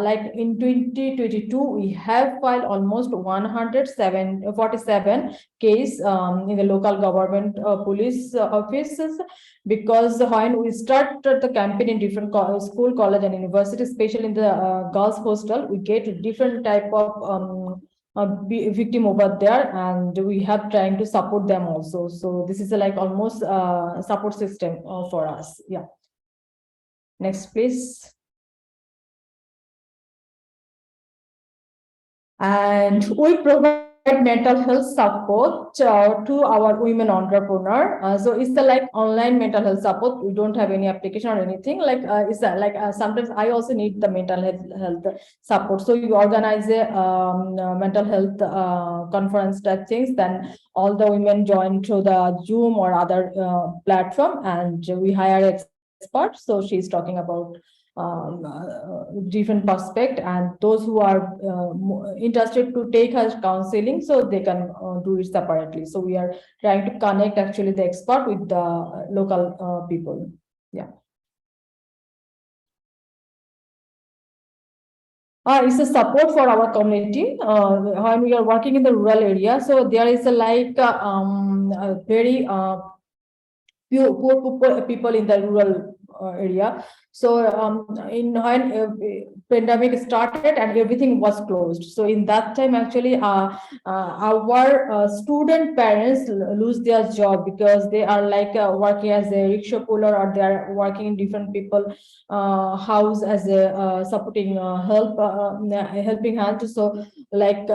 E: like in 2022, we have filed almost 147 case in the local government police offices, because when we started the campaign in different school, college, and university, especially in the girls hostel, we get different type of victim over there, and we have trying to support them also. So this is like almost support system for us. Yeah. Next, please. And we provide mental health support to our women entrepreneur. So it's like online mental health support. We don't have any application or anything. Like it's like sometimes I also need the mental health support. So you organize a mental health conference type things. Then all the women join through the Zoom or other platform, and we hire experts. So she's talking about different perspective, and those who are interested to take her counseling, so they can do it separately. So we are trying to connect actually the expert with the local people. Yeah. It's a support for our community when we are working in the rural area. So there is a like very poor people in the rural area. So when pandemic started and everything was closed, so in that time actually our student parents lose their job, because they are like working as a rickshaw puller, or they are working in different people house as a supporting helping hand. So like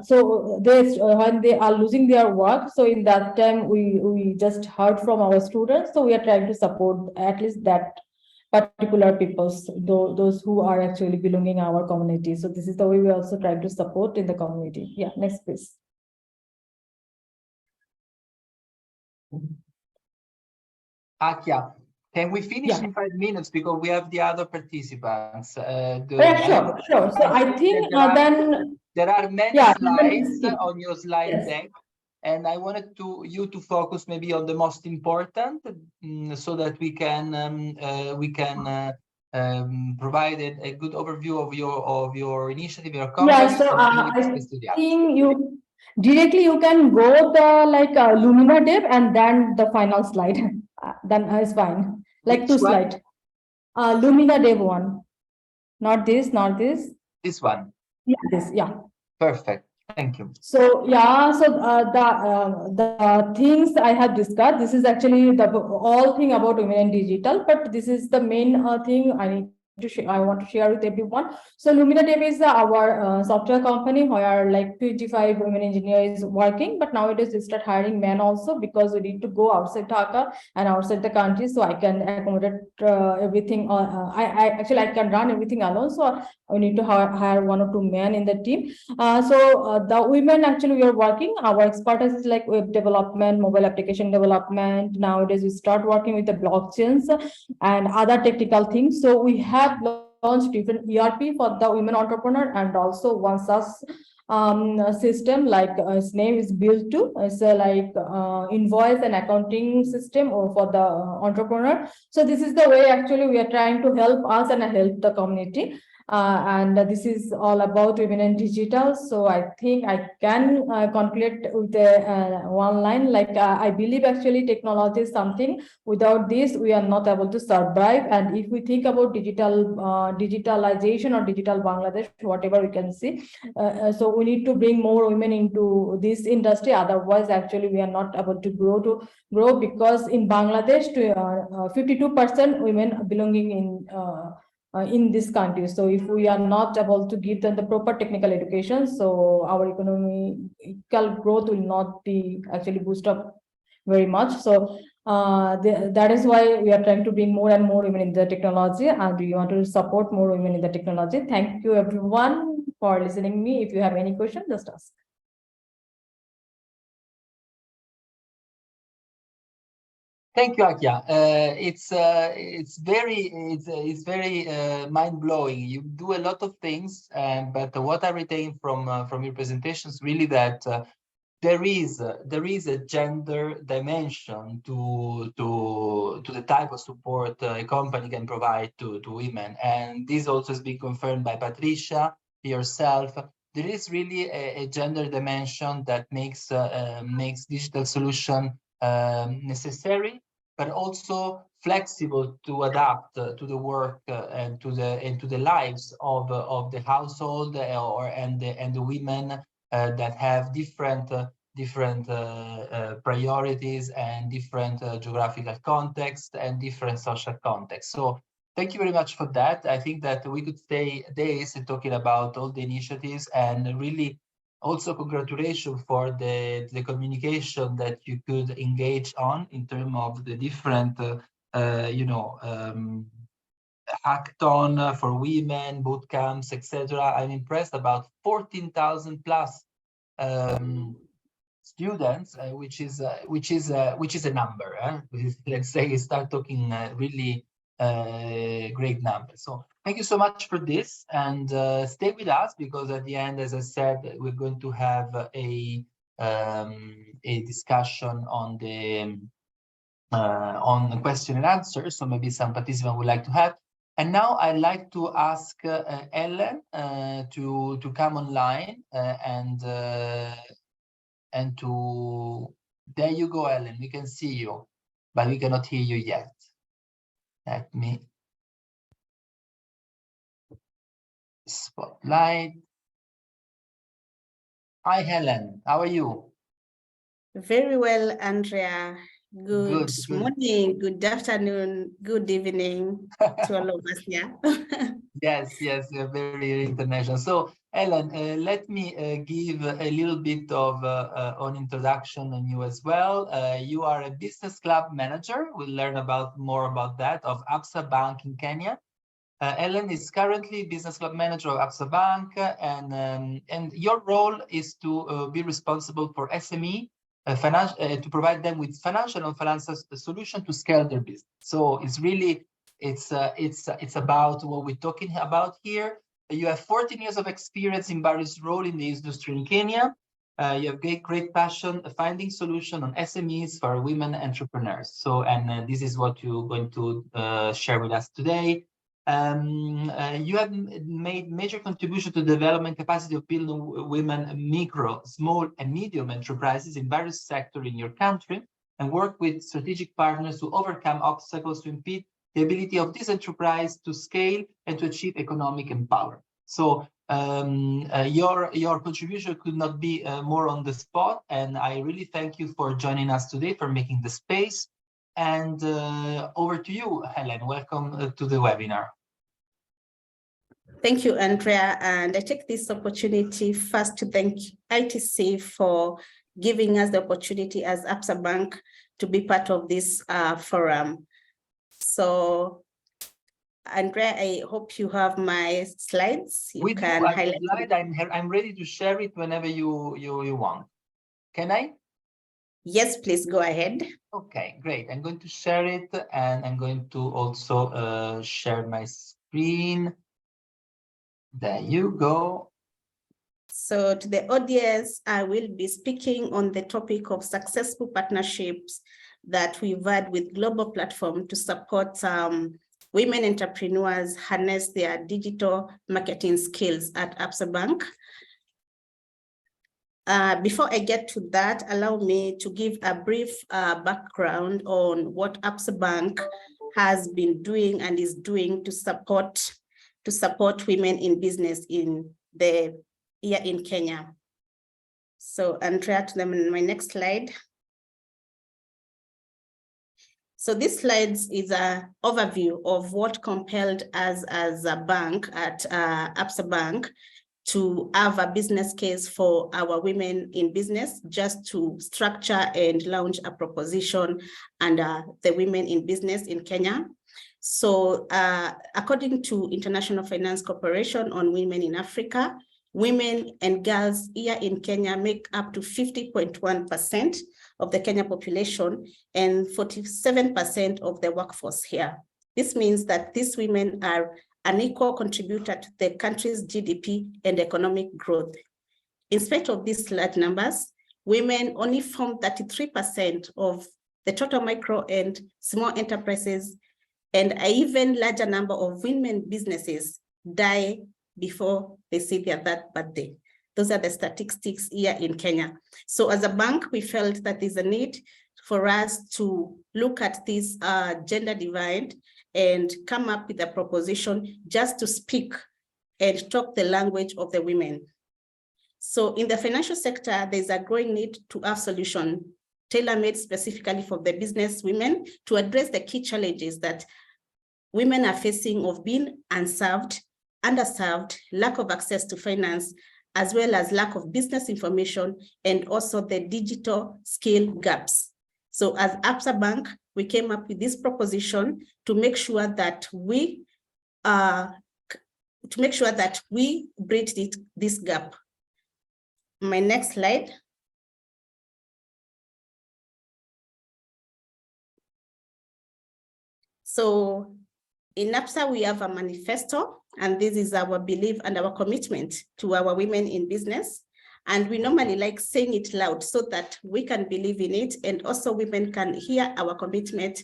E: so they when they are losing their work, so in that time we just heard from our students. So we are trying to support at least that particular peoples, those who are actually belonging our community. So this is the way we also try to support in the community. Yeah, next please.
A: Akia, can we finish in 5 minutes, because we have the other participants?
E: Sure. So I think
A: there are many slides on your slide deck, and I wanted you to focus maybe on the most important, so that we can provide a good overview of your initiative, your company.
E: Yeah, so I think you can go the like Lumina dev and then the final slide. Then is fine. Like which 2 slides. Lumina dev one. Not this.
A: This one.
E: Yeah, this. Yeah.
A: Perfect. Thank you.
E: So yeah, so the things I have discussed, this is actually the all thing about women in digital, but this is the main thing I need I want to share with everyone. So Lumina Dev is our software company where like 25 women engineers working, but nowadays we start hiring men also because we need to go outside Dhaka and outside the country. So I can accommodate everything. I actually I can run everything alone. So we need to hire 1 or 2 men in the team. The women actually we are working. Our expertise is like web development, mobile application development. Nowadays we start working with the blockchains and other technical things. So we have launched different ERP for the women entrepreneur and also one SaaS system like its name is built to it's like invoice and accounting system or for the entrepreneur. So this is the way actually we are trying to help us and help the community. And this is all about women and digital. So I think I can conclude with one line like I believe actually technology is something without this we are not able to survive. And if we think about digitalization or digital Bangladesh, whatever we can see, so we need to bring more women into this industry, otherwise actually we are not able to grow because in Bangladesh 52% women belonging in this country. So if we are not able to give them the proper technical education, so our economical growth will not be actually boost up very much. So that is why we are trying to bring more and more women in the technology, and we want to support more women in the technology. Thank you everyone for listening me. If you have any question, just ask.
A: Thank you, Akia. It's very mind blowing. You do a lot of things, but what I retain from your presentations really that there is a gender dimension to the type of support a company can provide to women, and this also has been confirmed by Patricia yourself. There is really a gender dimension that makes digital solution necessary, but also flexible to adapt to the work and to the lives of the household and the women that have different priorities and different geographical context and different social context. So thank you very much for that. I think that we could stay days talking about all the initiatives, and really also congratulations for the communication that you could engage on in terms of the different hackathon for women, boot camps, etc. I'm impressed about 14,000 plus students, which is a number. Let's say start talking really great numbers. So thank you so much for this, and stay with us because at the end, as I said, we're going to have a discussion on the question and answer. So maybe some participants would like to have. And now I'd like to ask Ellen to come online and to, there you go, Ellen, we can see you, but we cannot hear you yet. Let me spotlight. Hi, Helen, how are you?
G: Very well, Andrea. Good
A: Good.
G: morning, good afternoon, good evening to all of us. Yeah.
A: Yes, you're very international. So, Ellen, let me give a little bit of an introduction on you as well. You are a business club manager. We'll learn more about that of Absa Bank in Kenya. Ellen is currently business club manager of Absa Bank, and your role is to be responsible for SME to provide them with financial and financial solution to scale their business. So it's really it's about what we're talking about here. You have 14 years of experience in various roles in the industry in Kenya. You have great passion finding solution on SMEs for women entrepreneurs. So, and this is what you're going to share with us today. You have made major contribution to the development capacity of building women, micro, small, and medium enterprises in various sectors in your country, and work with strategic partners to overcome obstacles to impede the ability of this enterprise to scale and to achieve economic empowerment. So your contribution could not be more on the spot, and I really thank you for joining us today, for making the space. And over to you, Helen. Welcome to the webinar.
G: Thank you, Andrea. And I take this opportunity first to thank ITC for giving us the opportunity as ABSA Bank to be part of this forum. So, Andrea, I hope you have my slides. You can highlight it.
A: I'm ready to share it whenever you want. Can I?
G: Yes, please go ahead.
A: Okay, great. I'm going to share it, and I'm going to also share my screen. There you go.
G: So to the audience, I will be speaking on the topic of successful partnerships that we've had with global platform to support women entrepreneurs harness their digital marketing skills at ABSA Bank. Before I get to that, allow me to give a brief background on what ABSA Bank has been doing and is doing to support women in business in the year in Kenya. So Andrea, to them my next slide. So this slide is an overview of what compelled us as a bank at ABSA Bank to have a business case for our women in business, just to structure and launch a proposition under the Women in Business in Kenya. So according to International Finance Corporation on Women in Africa, women and girls here in Kenya make up to 50.1% of the Kenya population and 47% of the workforce here. This means that these women are an equal contributor to the country's GDP and economic growth. In spite of these large numbers, women only form 33% of the total micro and small enterprises, and an even larger number of women businesses die before they see their birthday. Those are the statistics here in Kenya. So as a bank, we felt that there's a need for us to look at this gender divide and come up with a proposition just to speak and talk the language of the women. So in the financial sector, there's a growing need to have solution tailor-made specifically for the business women to address the key challenges that women are facing of being unserved, underserved, lack of access to finance, as well as lack of business information, and also the digital skill gaps. So as ABSA Bank, we came up with this proposition to make sure that we bridge this gap. My next slide. So in ABSA, we have a manifesto, and this is our belief and our commitment to our women in business. And we normally like saying it loud so that we can believe in it, and also women can hear our commitment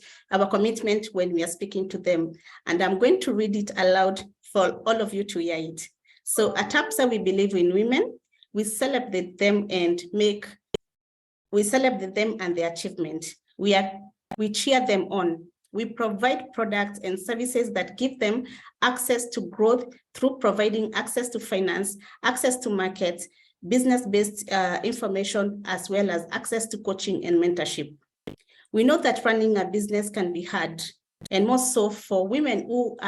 G: when we are speaking to them. And I'm going to read it aloud for all of you to hear it. So at ABSA, we believe in women. We celebrate them and their achievement. We cheer them on. We provide products and services that give them access to growth through providing access to finance, access to markets, business-based information, as well as access to coaching and mentorship. We know that running a business can be hard, and more so for women who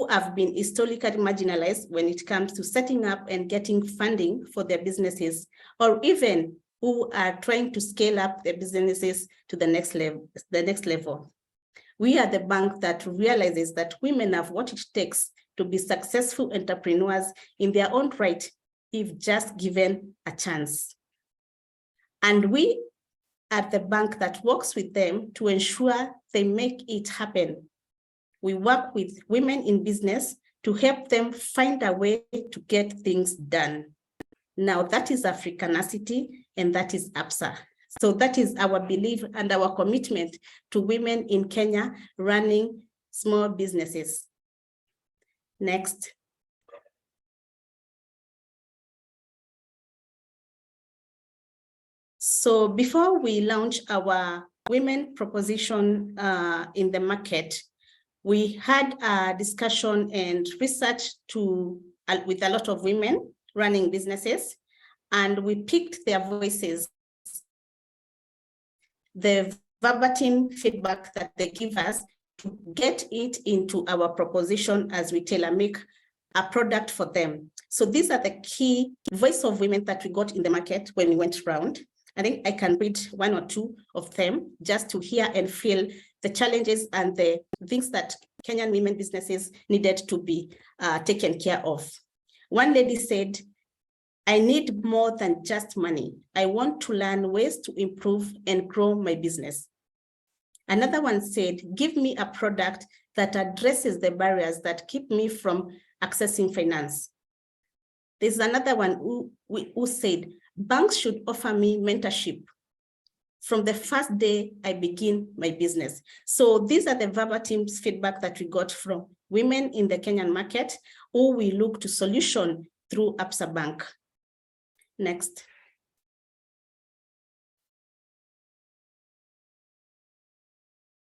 G: have been historically marginalized when it comes to setting up and getting funding for their businesses, or even who are trying to scale up their businesses to the next level. We are the bank that realizes that women have what it takes to be successful entrepreneurs in their own right, if just given a chance. And we are the bank that works with them to ensure they make it happen. We work with women in business to help them find a way to get things done. Now that is Africanacity, and that is ABSA. So that is our belief and our commitment to women in Kenya running small businesses. Next. So before we launch our women proposition in the market, we had a discussion and research with a lot of women running businesses, and we picked their voices, the verbatim feedback that they give us, to get it into our proposition as we tailor make a product for them. So these are the key voice of women that we got in the market when we went around. I think I can read one or two of them just to hear and feel the challenges and the things that Kenyan women businesses needed to be taken care of. One lady said, I need more than just money. I want to learn ways to improve and grow my business. Another one said, give me a product that addresses the barriers that keep me from accessing finance. There's another one who said, banks should offer me mentorship from the first day I begin my business. So these are the verbatim feedback that we got from women in the Kenyan market who we look to solution through Absa Bank. Next.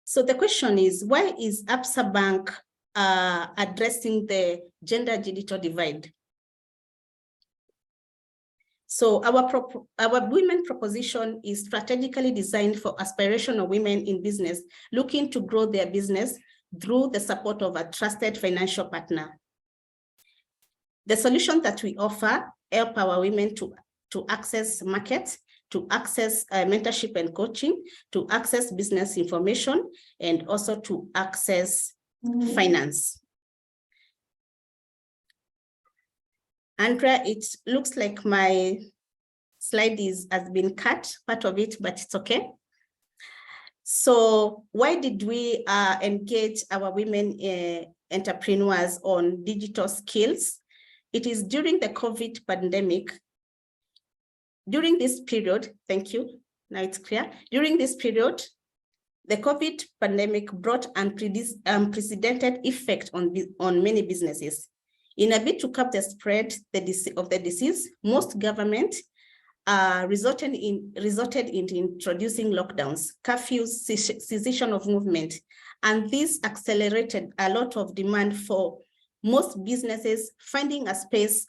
G: So the question is, why is Absa Bank addressing the gender digital divide? So our women proposition is strategically designed for aspirational women in business looking to grow their business through the support of a trusted financial partner. The solution that we offer help our women to access markets, to access mentorship and coaching, to access business information, and also to access finance. Andrea, it looks like my slide has been cut, part of it, but it's okay. So why did we engage our women entrepreneurs on digital skills? It is during the COVID pandemic. During this period, thank you, now it's clear. During this period, the COVID pandemic brought unprecedented effect on many businesses. In a bid to cap the spread of the disease, most governments resorted in introducing lockdowns, curfews, cessation of movement, and this accelerated a lot of demand for most businesses finding a space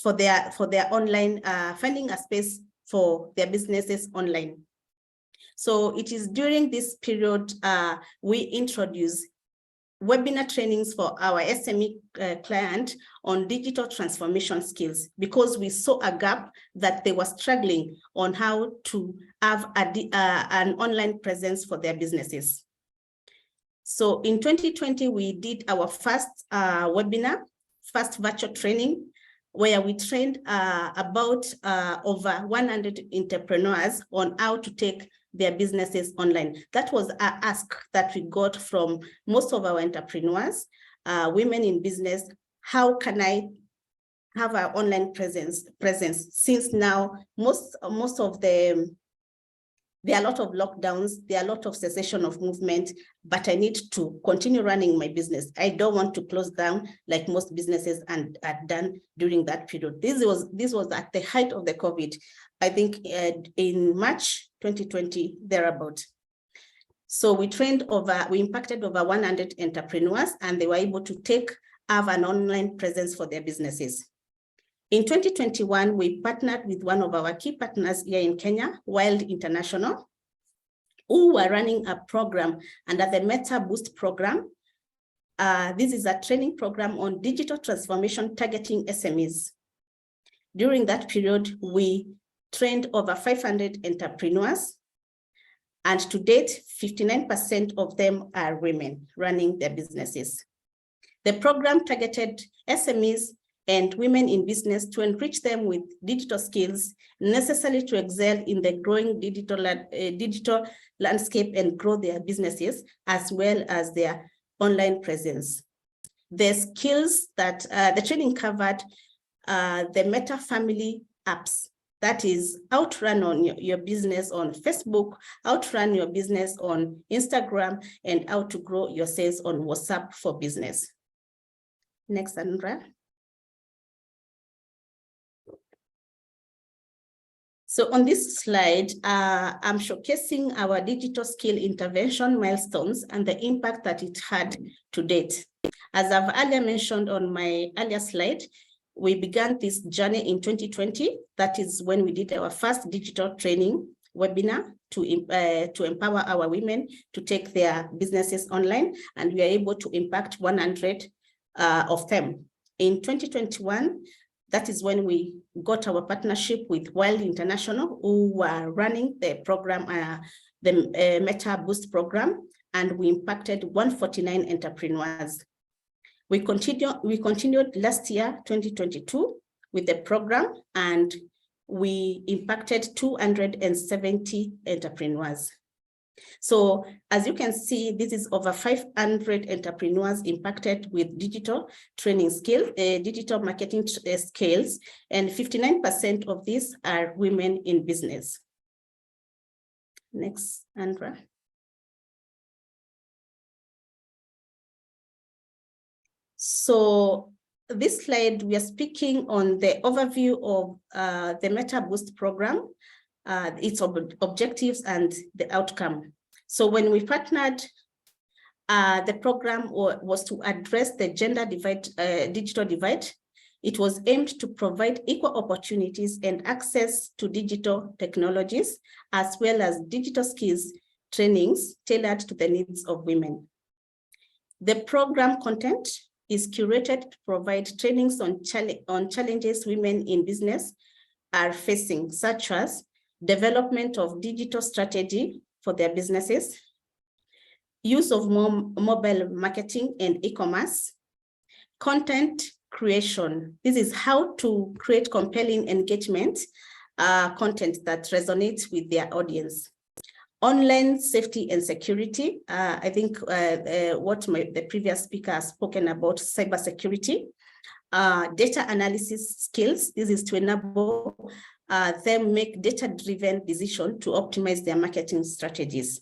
G: for their online, finding a space for their businesses online. So it is during this period we introduce webinar trainings for our SME client on digital transformation skills, because we saw a gap that they were struggling on how to have an online presence for their businesses. So in 2020, we did our first webinar, first virtual training, where we trained about over 100 entrepreneurs on how to take their businesses online. That was an ask that we got from most of our entrepreneurs, women in business. How can I have an online presence? Since now most of them, there are a lot of lockdowns, there are a lot of cessation of movement, but I need to continue running my business. I don't want to close down like most businesses had done during that period. This was at the height of the COVID, I think in March 2020, thereabout. So we impacted over 100 entrepreneurs, and they were able to have an online presence for their businesses. In 2021, we partnered with one of our key partners here in Kenya, Wild International, who were running a program under the Meta Boost program. This is a training program on digital transformation targeting SMEs. During that period, we trained over 500 entrepreneurs, and to date, 59% of them are women running their businesses. The program targeted SMEs and women in business to enrich them with digital skills necessary to excel in the growing digital landscape and grow their businesses, as well as their online presence. The skills that the training covered the Meta family apps, that is how to run on your business on Facebook, how to run your business on Instagram, and how to grow your sales on WhatsApp for business. Next, Andrea. So on this slide, I'm showcasing our digital skill intervention milestones and the impact that it had to date. As I've earlier mentioned on my earlier slide, we began this journey in 2020. That is when we did our first digital training webinar to empower our women to take their businesses online, and we are able to impact 100 of them. In 2021, that is when we got our partnership with Wild International, who were running the program, the Meta Boost program, and we impacted 149 entrepreneurs. We continued last year, 2022, with the program, and we impacted 270 entrepreneurs. So as you can see, this is over 500 entrepreneurs impacted with digital training skills, digital marketing skills, and 59% of these are women in business. Next, Andra. So this slide, we are speaking on the overview of the Meta Boost program, its objectives and the outcome. So when we partnered, the program was to address the gender divide, digital divide. It was aimed to provide equal opportunities and access to digital technologies, as well as digital skills trainings tailored to the needs of women. The program content is curated to provide trainings on challenges women in business are facing, such as development of digital strategy for their businesses, use of mobile marketing and e-commerce, content creation. This is how to create compelling engagement content that resonates with their audience. Online safety and security. I think what the previous speaker has spoken about, cybersecurity. Data analysis skills. This is to enable them make data-driven decisions to optimize their marketing strategies.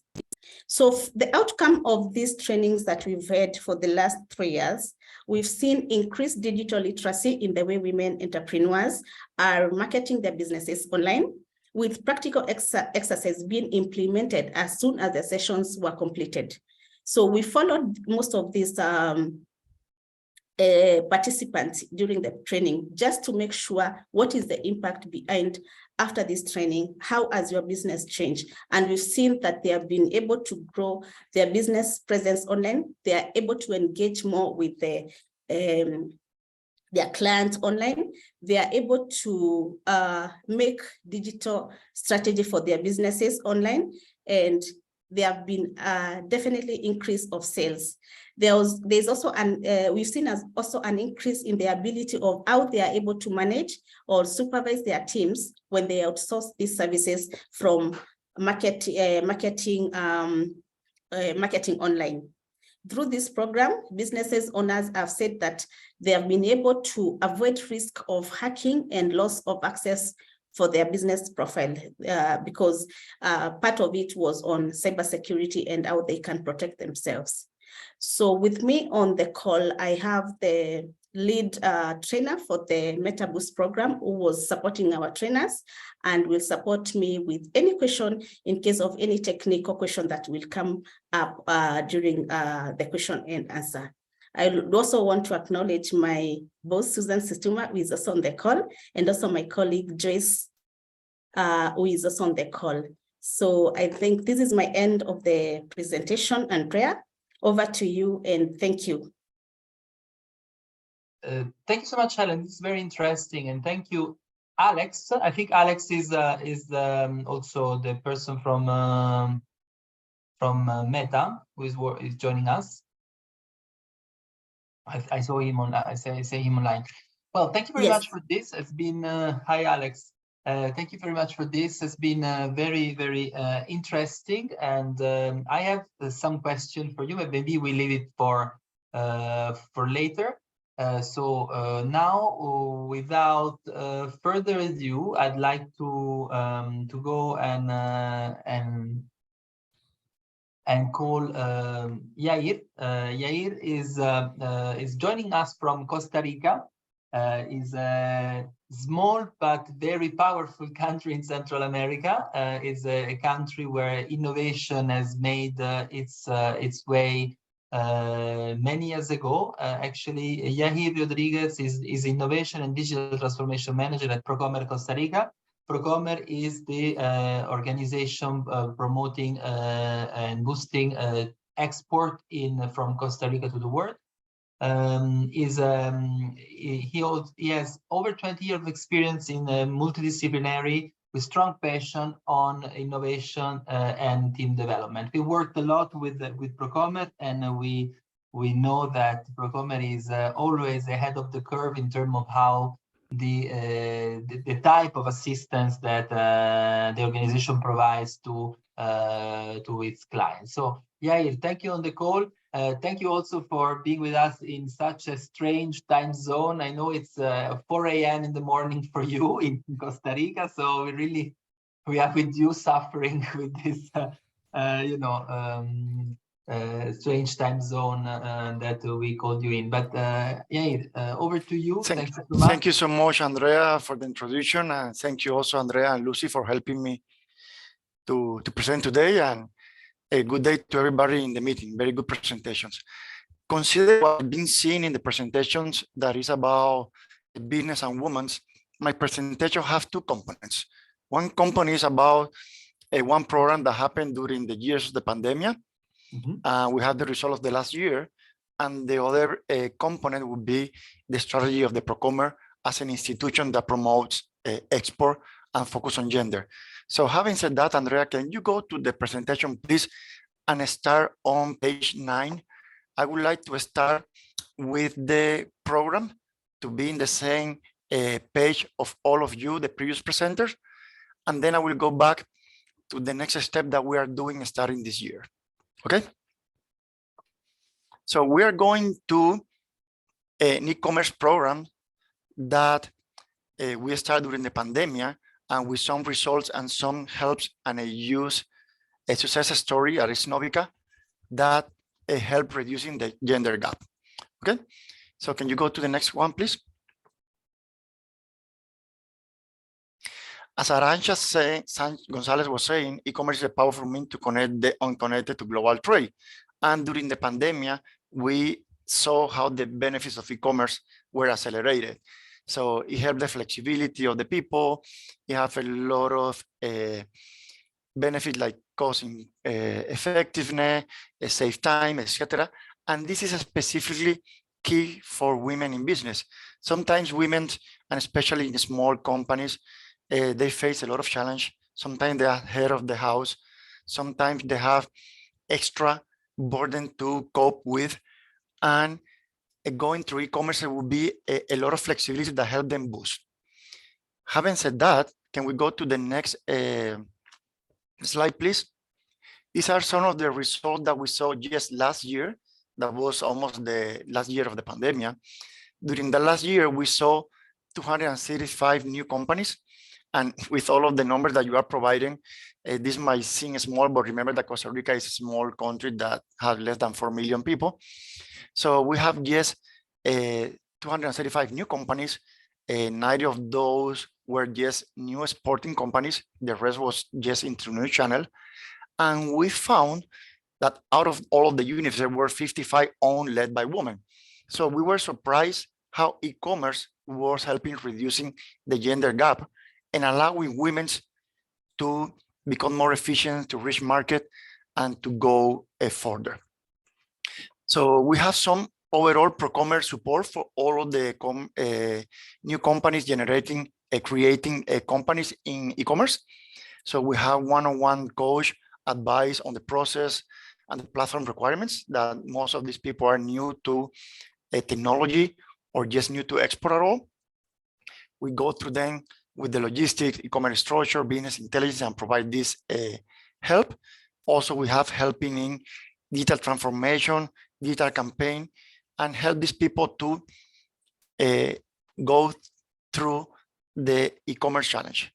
G: So the outcome of these trainings that we've had for the last 3 years, we've seen increased digital literacy in the way women entrepreneurs are marketing their businesses online, with practical exercises being implemented as soon as the sessions were completed. So we followed most of these participants during the training, just to make sure what is the impact behind after this training, how has your business changed? And we've seen that they have been able to grow their business presence online. They are able to engage more with their clients online. They are able to make digital strategy for their businesses online, and there have been definitely increase of sales. There's also we've seen also an increase in the ability of how they are able to manage or supervise their teams when they outsource these services from marketing online. Through this program, businesses owners have said that they have been able to avoid risk of hacking and loss of access for their business profile because part of it was on cybersecurity and how they can protect themselves. So with me on the call, I have the lead trainer for the Meta Boost program, who was supporting our trainers and will support me with any question in case of any technical question that will come up during the question and answer. I also want to acknowledge my boss, Susan Situma, who is also on the call, and also my colleague, Joyce, who is also on the call. So I think this is my end of the presentation. Andrea, over to you, and thank you.
A: Thank you so much, Helen. It's very interesting, and thank you, Alex. I think Alex is also the person from Meta who is joining us. I saw him on. I say him online. Well, thank you very much for this. It's been hi, Alex. Thank you very much for this. It's been very, very interesting, and I have some question for you, but maybe we leave it for later. So now, without further ado, I'd like to go and call Yair. Yair is joining us from Costa Rica. Is a small but very powerful country in Central America. It's a country where innovation has made its way many years ago. Actually, Yair Rodriguez is Innovation and Digital Transformation Manager at Procomer Costa Rica. Procomer is the organization promoting and boosting export from Costa Rica to the world. He has over 20 years of experience in multidisciplinary with strong passion on innovation and team development. We worked a lot with Procomer, and we know that Procomer is always ahead of the curve in terms of how the type of assistance that the organization provides to its clients. So Yair, thank you on the call. Thank you also for being with us in such a strange time zone. I know it's 4 a.m. in the morning for you in Costa Rica, so we are with you suffering with this, strange time zone that we called you in. But Yair, over to you.
F: Thank you so much, Andrea, for the introduction, and thank you also, Andrea and Lucy, for helping me to present today. And a good day to everybody in the meeting. Very good presentations. Consider what I've been seeing in the presentations that is about business and women's. My presentation have two components. One component is about one program that happened during the years of the pandemic. We had the result of the last year. And the other component would be the strategy of the Procomer as an institution that promotes export and focus on gender. So having said that, Andrea, can you go to the presentation, please, and start on page 9? I would like to start with the program to be in the same page of all of you, the previous presenters, and then I will go back to the next step that we are doing starting this year, okay? So we are going to an e-commerce program that we started during the pandemic, and with some results and some helps, and I use a success story at Novica that help reducing the gender gap. Okay, so can you go to the next one, please? As Arantxa Gonzalez was saying, e-commerce is a powerful means to connect the unconnected to global trade. And during the pandemic, we saw how the benefits of e-commerce were accelerated. So it helped the flexibility of the people. You have a lot of benefits like costing effectiveness, save time, etc. And this is specifically key for women in business. Sometimes women, and especially in small companies, they face a lot of challenge. Sometimes they are head of the house. Sometimes they have extra burden to cope with. And going through e-commerce will be a lot of flexibility that help them boost. Having said that, can we go to the next slide, please? These are some of the results that we saw just last year. That was almost the last year of the pandemic. During the last year, we saw 235 new companies. And with all of the numbers that you are providing, this might seem small, but remember that Costa Rica is a small country that has less than 4 million people. So we have just 235 new companies. 90 of those were just new sporting companies. The rest was just into new channel. And we found that out of all of the units, there were 55 owned, led by women. So we were surprised how e-commerce was helping reducing the gender gap and allowing women to become more efficient, to reach market, and to go further. So we have some overall Procomer support for all of the new companies creating companies in e-commerce. So we have one-on-one coach advice on the process and the platform requirements, that most of these people are new to technology or just new to export at all. We go through them with the logistics, e-commerce structure, business intelligence, and provide this help. Also, we have helping in digital transformation, digital campaign, and help these people to go through the e-commerce challenge.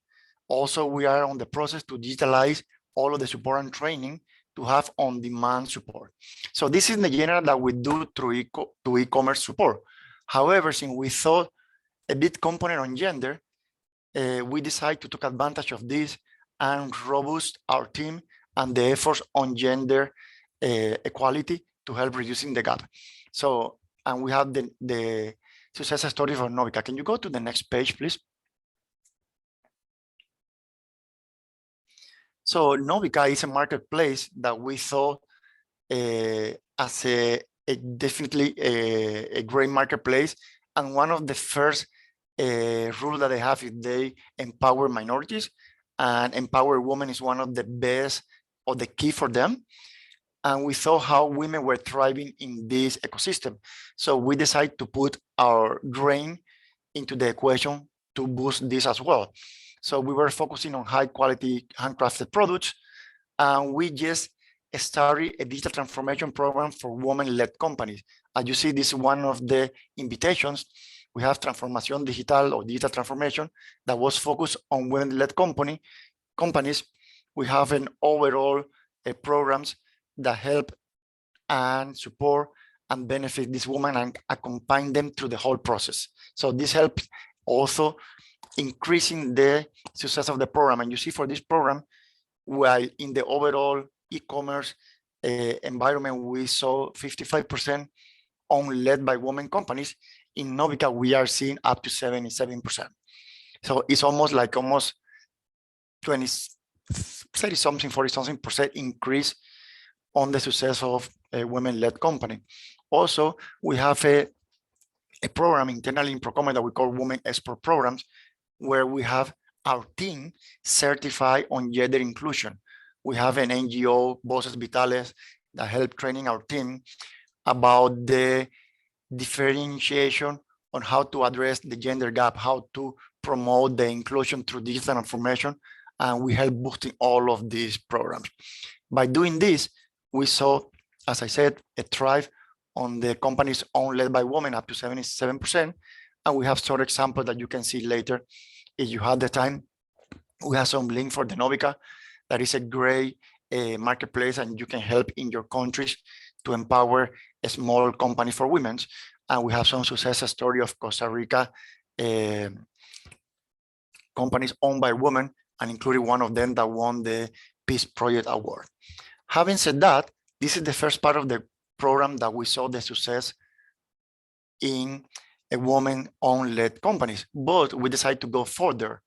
F: Also, we are on the process to digitalize all of the support and training to have on-demand support. So this is the general that we do through e-commerce support. However, since we thought a big component on gender, we decided to take advantage of this and robust our team and the efforts on gender equality to help reducing the gap. So, and we have the success story for Novica. Can you go to the next page, please? So Novica is a marketplace that we thought as a definitely a great marketplace. And one of the first rules that they have is they empower minorities, and empower women is one of the best or the key for them. And we saw how women were thriving in this ecosystem. So we decided to put our grain into the equation to boost this as well. So we were focusing on high quality handcrafted products, and we just started a digital transformation program for women-led companies. As you see, this is one of the invitations. We have Transformación Digital or digital transformation that was focused on women-led companies. We have an overall programs that help and support and benefit these women and accompany them through the whole process. So this helps also increasing the success of the program. And you see for this program, while in the overall e-commerce environment, we saw 55% led by women companies. In Novica, we are seeing up to 77%. So it's almost 20, 30 something, 40 something % increase on the success of a women-led company. Also, we have a program internally in Procommerce that we call Women Export Programs, where we have our team certified on gender inclusion. We have an NGO, Voces Vitales, that help training our team about the differentiation on how to address the gender gap, how to promote the inclusion through digital transformation, and we help boosting all of these programs. By doing this, we saw, as I said, a thrive on the companies owned led by women up to 77%. And we have short examples that you can see later if you have the time. We have some link for the Novica. That is a great marketplace, and you can help in your countries to empower a small company for women. And we have some success story of Costa Rica companies owned by women, and including one of them that won the Peace Project Award. Having said that, this is the first part of the program that we saw the success in a woman-owned led companies, but we decided to go further.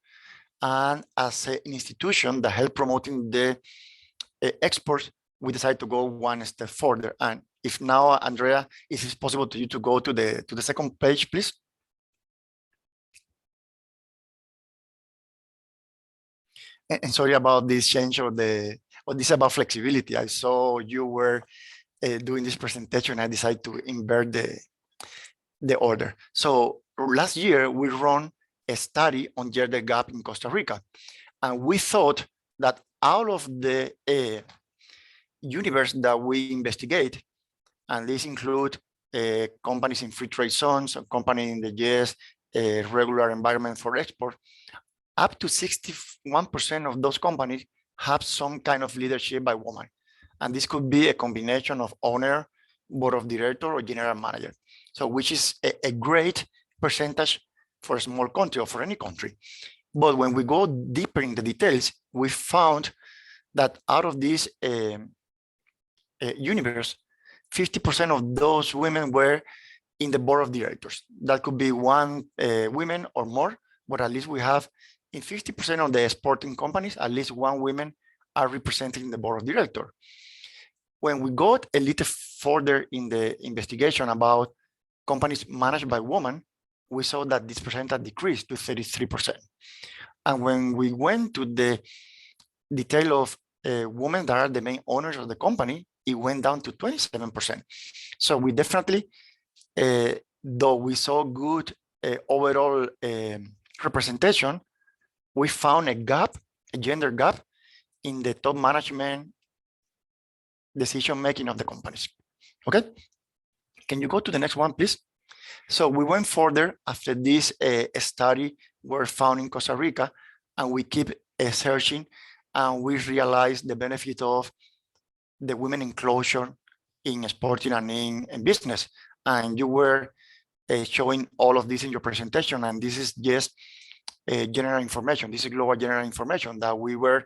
F: And as an institution that helped promoting the exports, we decided to go one step further. And if now, Andrea, is it possible to you to go to the second page, please? And sorry about this change of this about flexibility. I saw you were doing this presentation. I decided to invert the order. So last year we run a study on gender gap in Costa Rica, and we thought that out of the universe that we investigate, and these include companies in free trade zones, a company in the yes, regular environment for export, up to 61% of those companies have some kind of leadership by women. And this could be a combination of owner, board of director, or general manager. So which is a great percentage for a small country or for any country. But when we go deeper in the details, we found that out of this universe, 50% of those women were in the board of directors. That could be one women or more, but at least we have in 50% of the exporting companies, at least one woman are representing the board of directors. When we got a little further in the investigation about companies managed by women, we saw that this percentage decreased to 33%. And when we went to the detail of women that are the main owners of the company, it went down to 27%. So we definitely, though we saw good overall representation, we found a gap, a gender gap in the top management decision-making of the companies. Okay, can you go to the next one, please? So we went further after this study were found in Costa Rica, and we keep searching, and we realized the benefit of the women inclusion in sporting and in business. And you were showing all of this in your presentation, and this is just general information. This is global general information that we were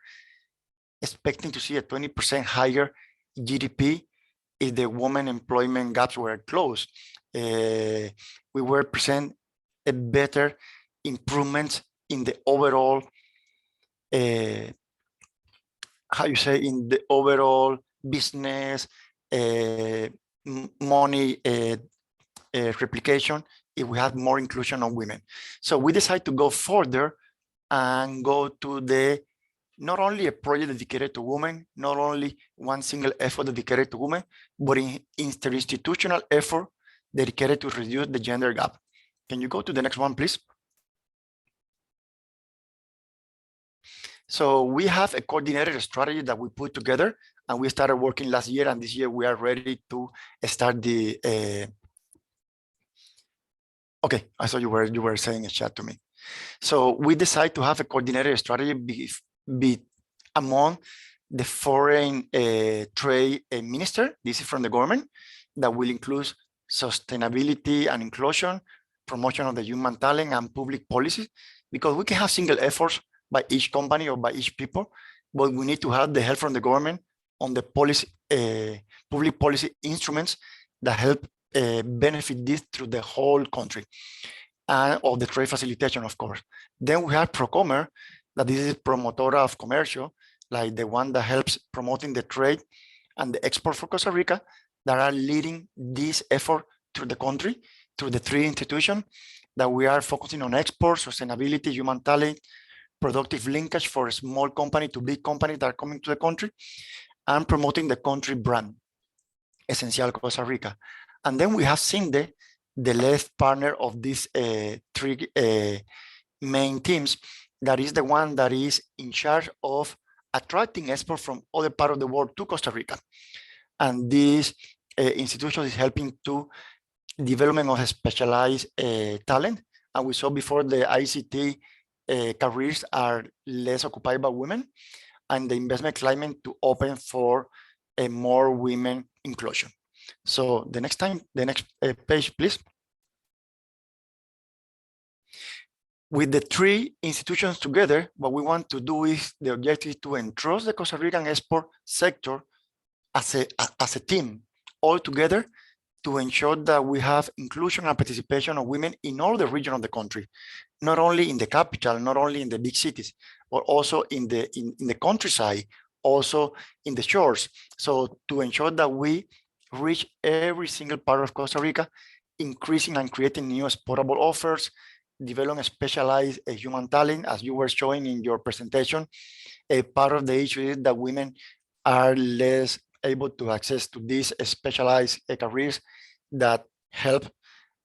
F: expecting to see a 20% higher GDP if the women employment gaps were closed. We were present a better improvement in the overall, how you say, in the overall business money replication if we have more inclusion of women. So we decided to go further and go to the not only a project dedicated to women, not only one single effort dedicated to women, but in interinstitutional effort dedicated to reduce the gender gap. Can you go to the next one, please? So we have a coordinated strategy that we put together, and we started working last year, and this year we are ready to start the. Okay, I thought you were saying a chat to me. So we decided to have a coordinated strategy be among the foreign trade minister. This is from the government, that will include sustainability and inclusion, promotion of the human talent, and public policy, because we can have single efforts by each company or by each people, but we need to have the help from the government on the policy, public policy instruments that help benefit this through the whole country, and of the trade facilitation, of course. Then we have Procomer, that this is Promotora of Comercio, like the one that helps promoting the trade and the export for Costa Rica, that are leading this effort through the country, through the three institutions that we are focusing on: export, sustainability, human talent, productive linkage for a small company to big companies that are coming to the country, and promoting the country brand, Esencial Costa Rica. And then we have CINDE, the left partner of these three main teams, that is the one that is in charge of attracting exports from other parts of the world to Costa Rica. And this institution is helping to development of specialized talent. And we saw before the ICT careers are less occupied by women, and the investment climate to open for a more women inclusion. So the next page, please. With the three institutions together, what we want to do is the objective to entrust the Costa Rican export sector as a team all together, to ensure that we have inclusion and participation of women in all the region of the country, not only in the capital, not only in the big cities, but also in the countryside, also in the shores. So to ensure that we reach every single part of Costa Rica, increasing and creating new exportable offers, developing specialized human talent, as you were showing in your presentation. A part of the issue is that women are less able to access to these specialized careers that help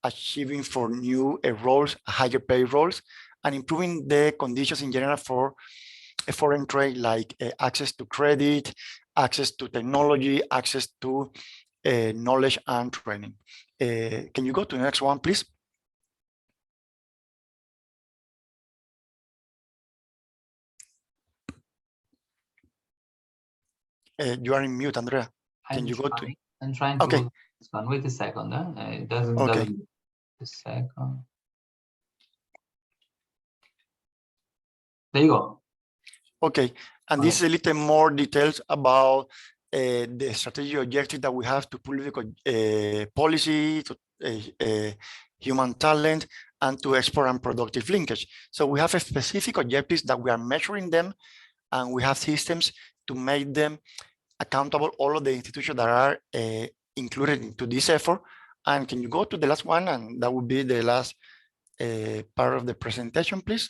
F: achieving for new roles, higher pay roles, and improving the conditions in general for a foreign trade, like access to credit, access to technology, access to knowledge and training. Can you go to the next one, please? You are in mute, Andrea. Can you go to?
A: I'm trying to
F: okay.
A: go to this one. Wait a second. It doesn't.
F: Okay.
A: A second. There you go.
F: Okay, and this is a little more details about the strategic objective that we have to political policy, to human talent, and to export and productive linkage. So we have a specific objectives that we are measuring them, and we have systems to make them accountable, all of the institutions that are included into this effort. And can you go to the last one? And that would be the last part of the presentation, please.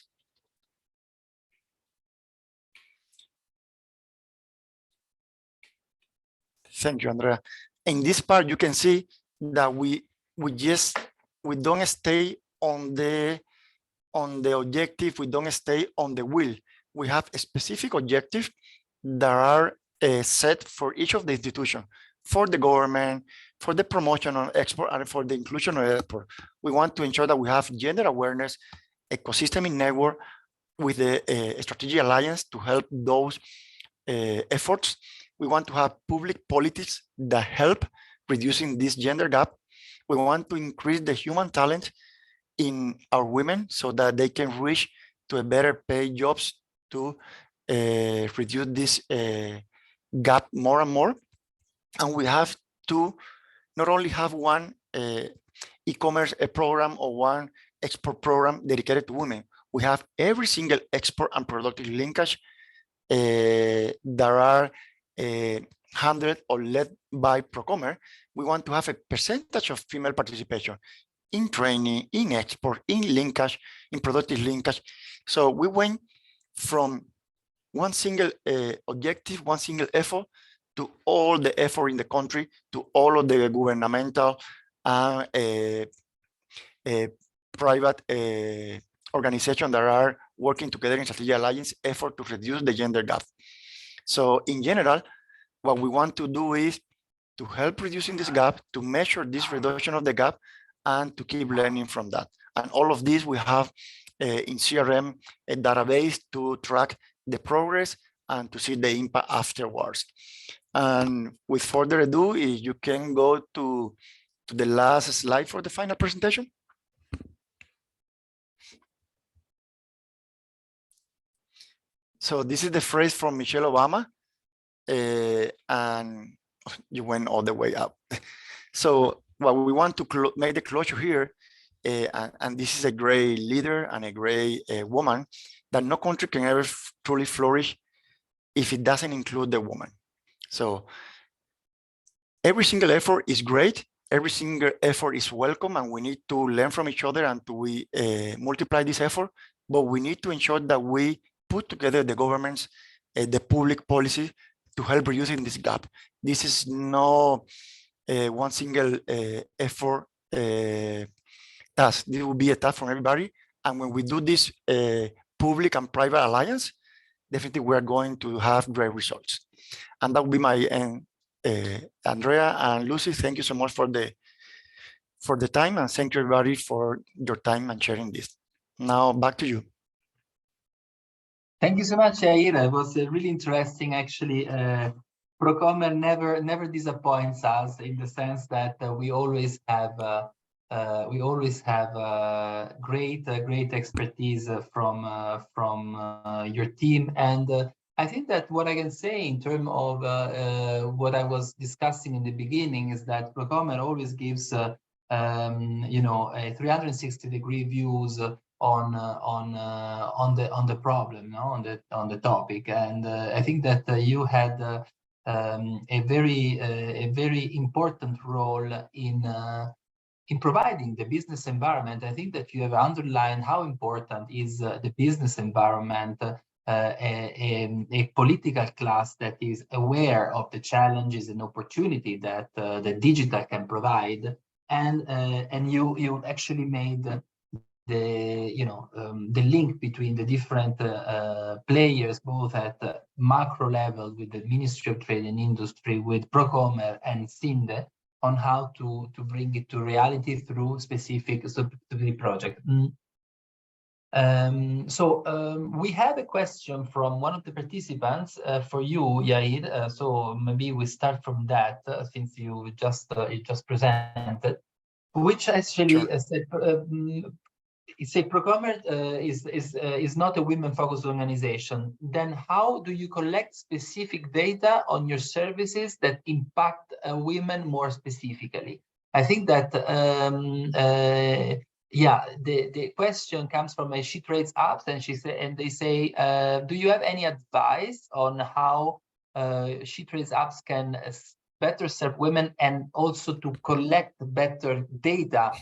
F: Thank you, Andrea. In this part, you can see that we don't stay on the objective. We don't stay on the wheel. We have a specific objective that are set for each of the institutions, for the government, for the promotion of export, and for the inclusion of export. We want to ensure that we have gender awareness, ecosystem in network with the strategic alliance to help those efforts. We want to have public politics that help reducing this gender gap. We want to increase the human talent in our women so that they can reach to a better paid jobs to reduce this gap more and more. And we have to not only have one e-commerce program or one export program dedicated to women. We have every single export and productive linkage that are handled or led by Procomer, we want to have a percentage of female participation in training, in export, in linkage, in productive linkage. So we went from one single objective, one single effort, to all the effort in the country, to all of the governmental and private organizations that are working together in strategic alliance effort to reduce the gender gap. So in general, what we want to do is to help reducing this gap, to measure this reduction of the gap, and to keep learning from that. And all of this we have in CRM a database to track the progress and to see the impact afterwards. And with further ado, if you can go to the last slide for the final presentation. So this is the phrase from Michelle Obama, and you went all the way up. So what we want to make the closure here, and this is a great leader and a great woman, that no country can ever truly flourish if it doesn't include the woman. So every single effort is great. Every single effort is welcome, and we need to learn from each other and to multiply this effort. But we need to ensure that we put together the governments, the public policy to help reducing this gap. This is no one single effort task. This will be a task from everybody. And when we do this public and private alliance, definitely we're going to have great results. And that will be my end. Andrea and Lucy, thank you so much for the time, and thank you everybody for your time and sharing this. Now back to you.
A: Thank you so much, Jair. It was really interesting. Actually, Procomer never disappoints us in the sense that we always have great expertise from your team. And I think that what I can say in terms of what I was discussing in the beginning is that Procomer always gives a 360-degree views on the problem, no? on the topic. And I think that you had a very important role in providing the business environment. I think that you have underlined how important is the business environment, a political class that is aware of the challenges and opportunity that the digital can provide, and you actually made the link between the different players, both at the macro level with the Ministry of Trade and Industry, with Procomer and CINDE, on how to bring it to reality through specific project. We have a question from one of the participants for you, Yair. So maybe we start from that, since you just presented, which actually said, Procomer is not a women-focused organization. Then how do you collect specific data on your services that impact women more specifically? I think that the question comes from a SheTrades Hubs, and they say, do you have any advice on how SheTrades Hubs can better serve women and also to collect better data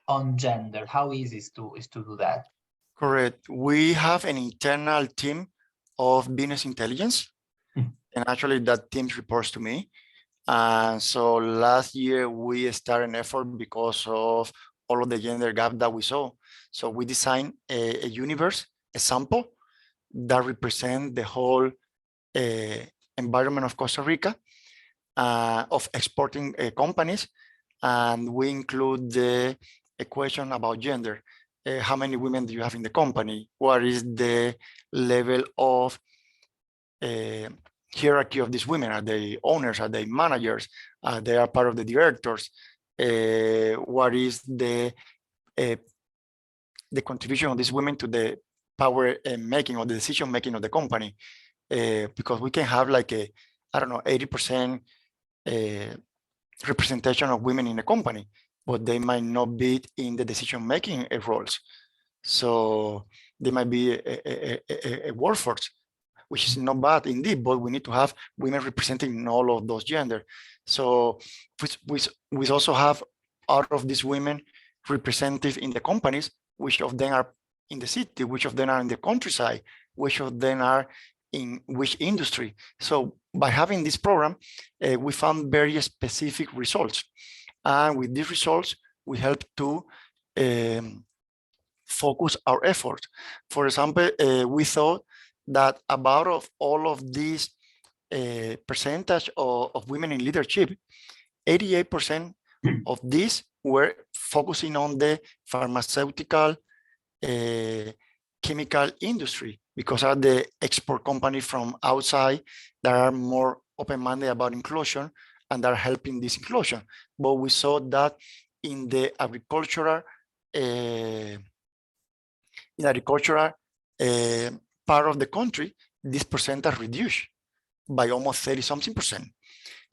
A: on gender? How easy is to do that?
F: Correct. We have an internal team of business intelligence, and actually that team reports to me. And so last year we started an effort because of all of the gender gap that we saw. So we designed a universe, a sample that represents the whole environment of Costa Rica, of exporting companies, and we include the equation about gender. How many women do you have in the company? What is the level of hierarchy of these women? Are they owners? Are they managers? They are part of the directors. What is the contribution of these women to the power making or the decision making of the company? Because we can have like a, I don't know, 80% representation of women in a company, but they might not be in the decision-making roles. So they might be a workforce, which is not bad indeed, but we need to have women representing in all of those gender. So we also have out of these women representative in the companies, which of them are in the city, which of them are in the countryside, which of them are in which industry. So by having this program, we found very specific results. And with these results, we help to focus our efforts. For example, we thought that about of all of these percentage of women in leadership, 88% of these were focusing on the pharmaceutical, chemical industry, because are the export company from outside that are more open-minded about inclusion and are helping this inclusion. But we saw that in the agricultural part of the country, this percentage reduced by almost 30-something%.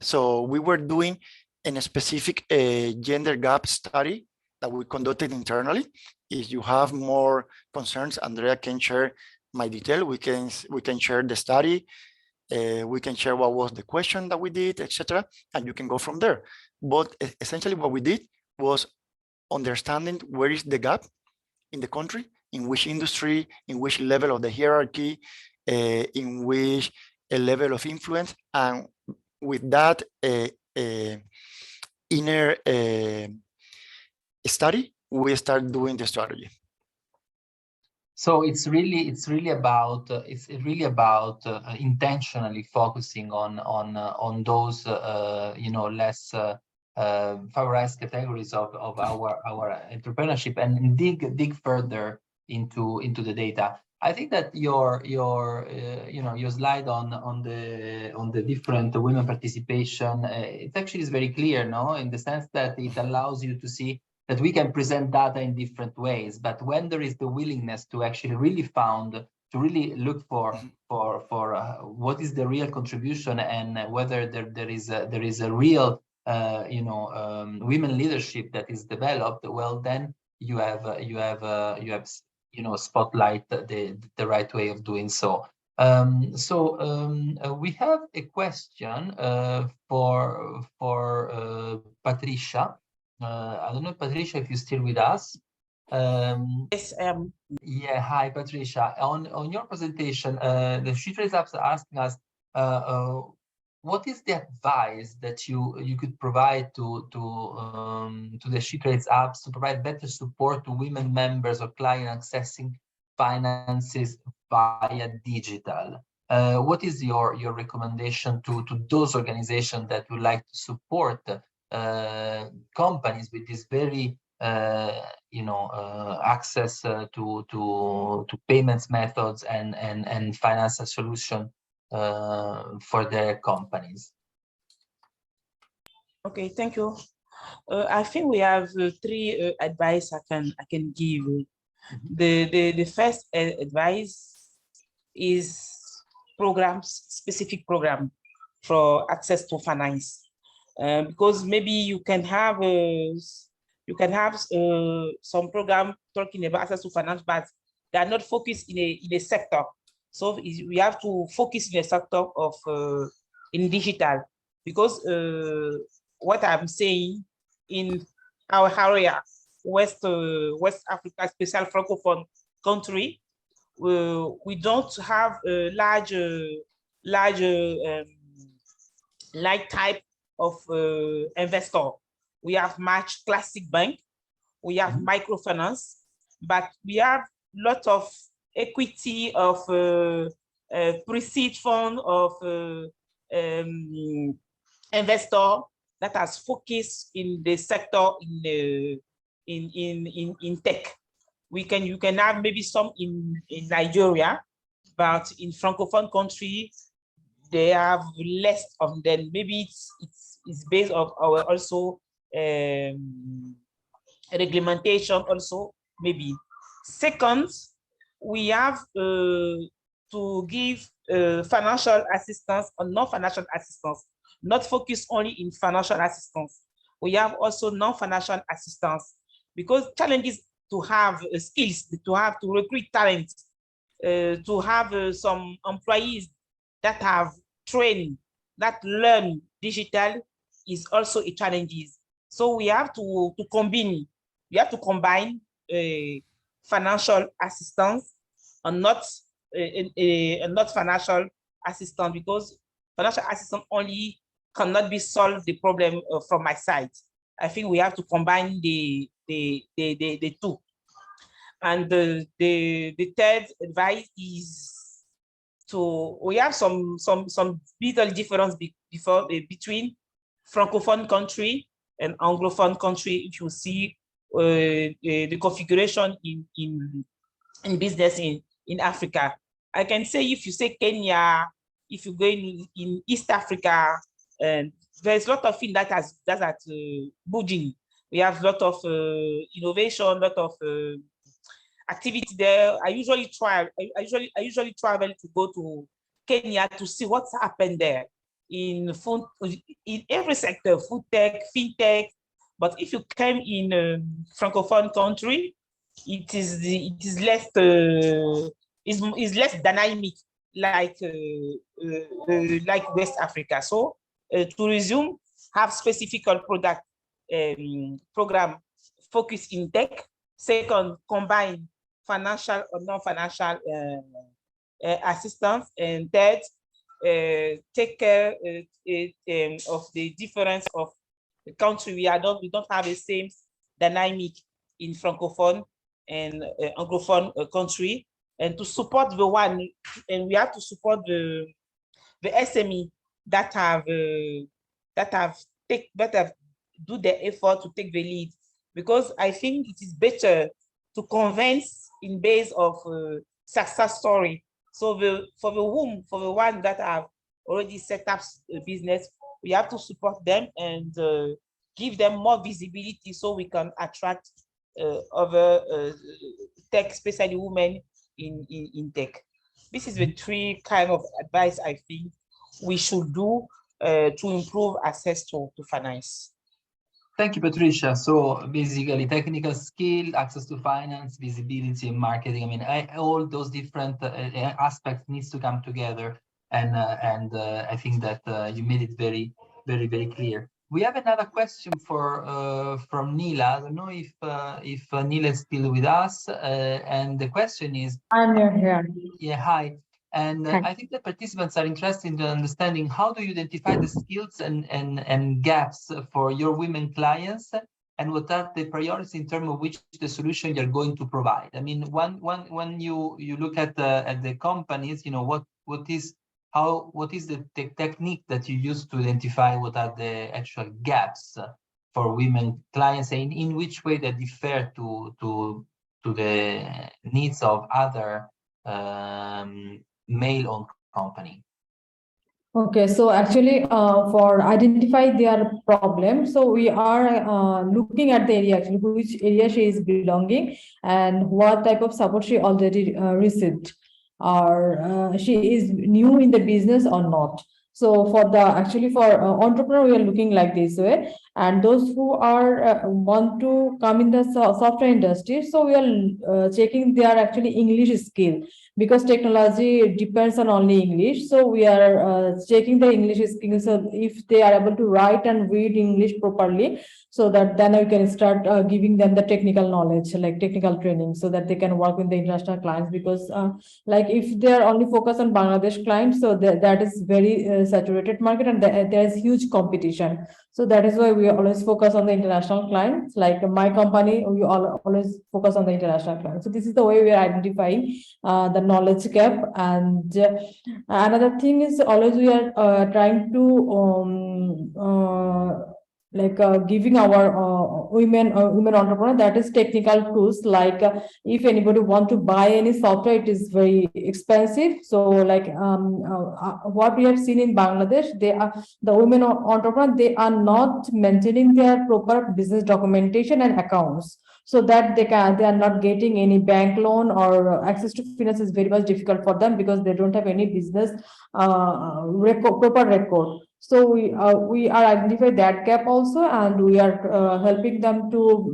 F: So we were doing a specific gender gap study that we conducted internally. If you have more concerns, Andrea can share my detail. We can share the study. We can share what was the question that we did, etc., and you can go from there. But essentially what we did was understanding where is the gap in the country, in which industry, in which level of the hierarchy, in which level of influence, and with that inner study, we start doing the strategy.
A: So it's really about intentionally focusing on those less favorized categories of our entrepreneurship, and dig further into the data. I think that your slide on the different women participation, it actually is very clear, no, in the sense that it allows you to see that we can present data in different ways, but when there is the willingness to actually really look for what is the real contribution, and whether there is a real women leadership that is developed, well, then you have spotlight the right way of doing so. We have a question for Patricia. I don't know, Patricia, if you're still with us.
B: Yes,
A: Yeah, hi, Patricia. On your presentation, the SheTrades Hubs are asking us, what is the advice that you could provide to the SheTrades Hubs to provide better support to women members or clients accessing finances via digital? What is your recommendation to those organizations that would like to support companies with this very access to payments methods and financial solution for their companies?
B: Okay, thank you. I think we have three advice I can give. Mm-hmm. The first advice is specific program for access to finance, because maybe you can have some program talking about access to finance, but they are not focused in a sector. So we have to focus in a sector of in digital, because what I'm saying, in our area, West Africa, special Francophone country, we don't have a large type of investor. We have much classic bank, we have microfinance, but we have lot of equity of pre-seed fund of investor that has focused in the sector in tech. You can have maybe some in Nigeria, but in Francophone country they have less of them. Maybe it's based on our also reglementation also, maybe. Second, we have to give financial assistance or non-financial assistance, not focus only in financial assistance. We have also non-financial assistance, because challenges to have skills, to recruit talent to have some employees that have trained, that learn digital is also a challenge. So we have to combine. We have to combine financial assistance and not financial assistance, because financial assistance only cannot be solved the problem from my side. I think we have to combine the two. And the third advice is we have some little difference between Francophone country and Anglophone country. If you see the configuration in business in Africa, I can say if you say Kenya, if you go in East Africa, and there's a lot of things that's at Bujin. We have a lot of innovation, a lot of activity there. I usually travel to go to Kenya to see what's happened there in food, in every sector, food tech, fintech. But if you come in a Francophone country, it is less dynamic like West Africa. So to resume, have specific product program focus in tech. Second, combine financial or non-financial assistance. And third, take care of the difference of the country. We don't have the same dynamic in Francophone and Anglophone country. And to support the one, and we have to support the SME that have do the effort to take the lead, because I think it is better to convince in base of success story. So for the one that have already set up a business, we have to support them and give them more visibility so we can attract other tech, especially women in tech. This is the three kind of advice I think we should do to improve access to finance.
A: Thank you, Patricia. So basically, technical skill, access to finance, visibility, and marketing. I mean, all those different aspects needs to come together, and I think that you made it very, very, very clear. We have another question from Nila. I don't know if Nila is still with us, and the question is.
E: I'm here.
A: Yeah, hi. And I think the participants are interested in understanding how do you identify the skills and gaps for your women clients, and what are the priorities in terms of which the solution you're going to provide. I mean, when you look at the companies, you know, what is the technique that you use to identify what are the actual gaps for women clients, and in which way they differ to the needs of other male-owned company.
E: Okay, so actually for identify their problem, so we are looking at the area, actually which area she is belonging and what type of support she already received, or she is new in the business or not. So for entrepreneur, we are looking like this way, and those who are want to come in the software industry, so we are checking their actually English skill, because technology depends on only English. So we are checking the English skills, so if they are able to write and read English properly, so that then we can start giving them the technical knowledge, like technical training, so that they can work with the international clients. Because like if they are only focused on Bangladesh clients, so that is very saturated market, and there is huge competition. So that is why we always focus on the international clients. Like my company, we always focus on the international clients. So this is the way we are identifying the knowledge gap. And another thing is always we are trying to giving our women entrepreneur, that is technical tools. Like if anybody want to buy any software, it is very expensive. So like what we have seen in Bangladesh, the women entrepreneur, they are not maintaining their proper business documentation and accounts, so that they are not getting any bank loan, or access to finance is very much difficult for them, because they don't have any business proper record. So we are identifying that gap also, and we are helping them to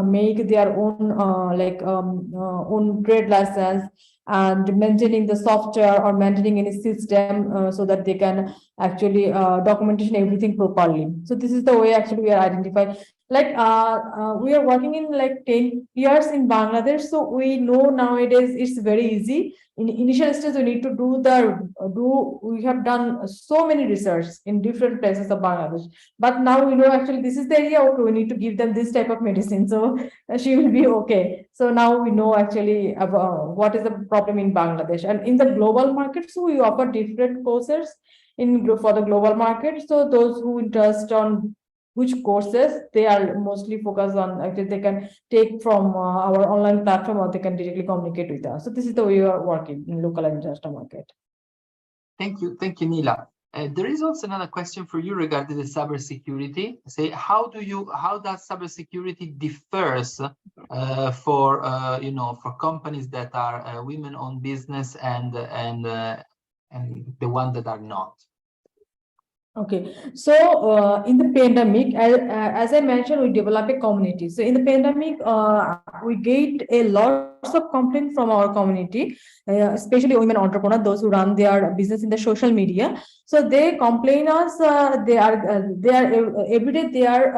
E: make their own own trade license, and maintaining the software or maintaining any system so that they can actually documentation everything properly. So this is the way actually we are identified. Like we are working in like 10 years in Bangladesh, so we know nowadays it's very easy. In initial stage, we need to we have done so many research in different places of Bangladesh, but now we know actually this is the area, okay, we need to give them this type of medicine, so she will be okay. So now we know actually about what is the problem in Bangladesh. And in the global market, so we offer different courses for the global market. So those who interest on which courses they are mostly focused on, actually they can take from our online platform, or they can directly communicate with us. So this is the way we are working in local and international market.
A: Thank you, Nila. There is also another question for you regarding the cybersecurity. Say, how does cybersecurity differs for for companies that are women-owned business and the one that are not?
E: Okay, so in the pandemic, as I mentioned, we develop a community. So in the pandemic, we get a lot of complaints from our community, especially women entrepreneurs, those who run their business in the social media. So they complain us. They are every day they are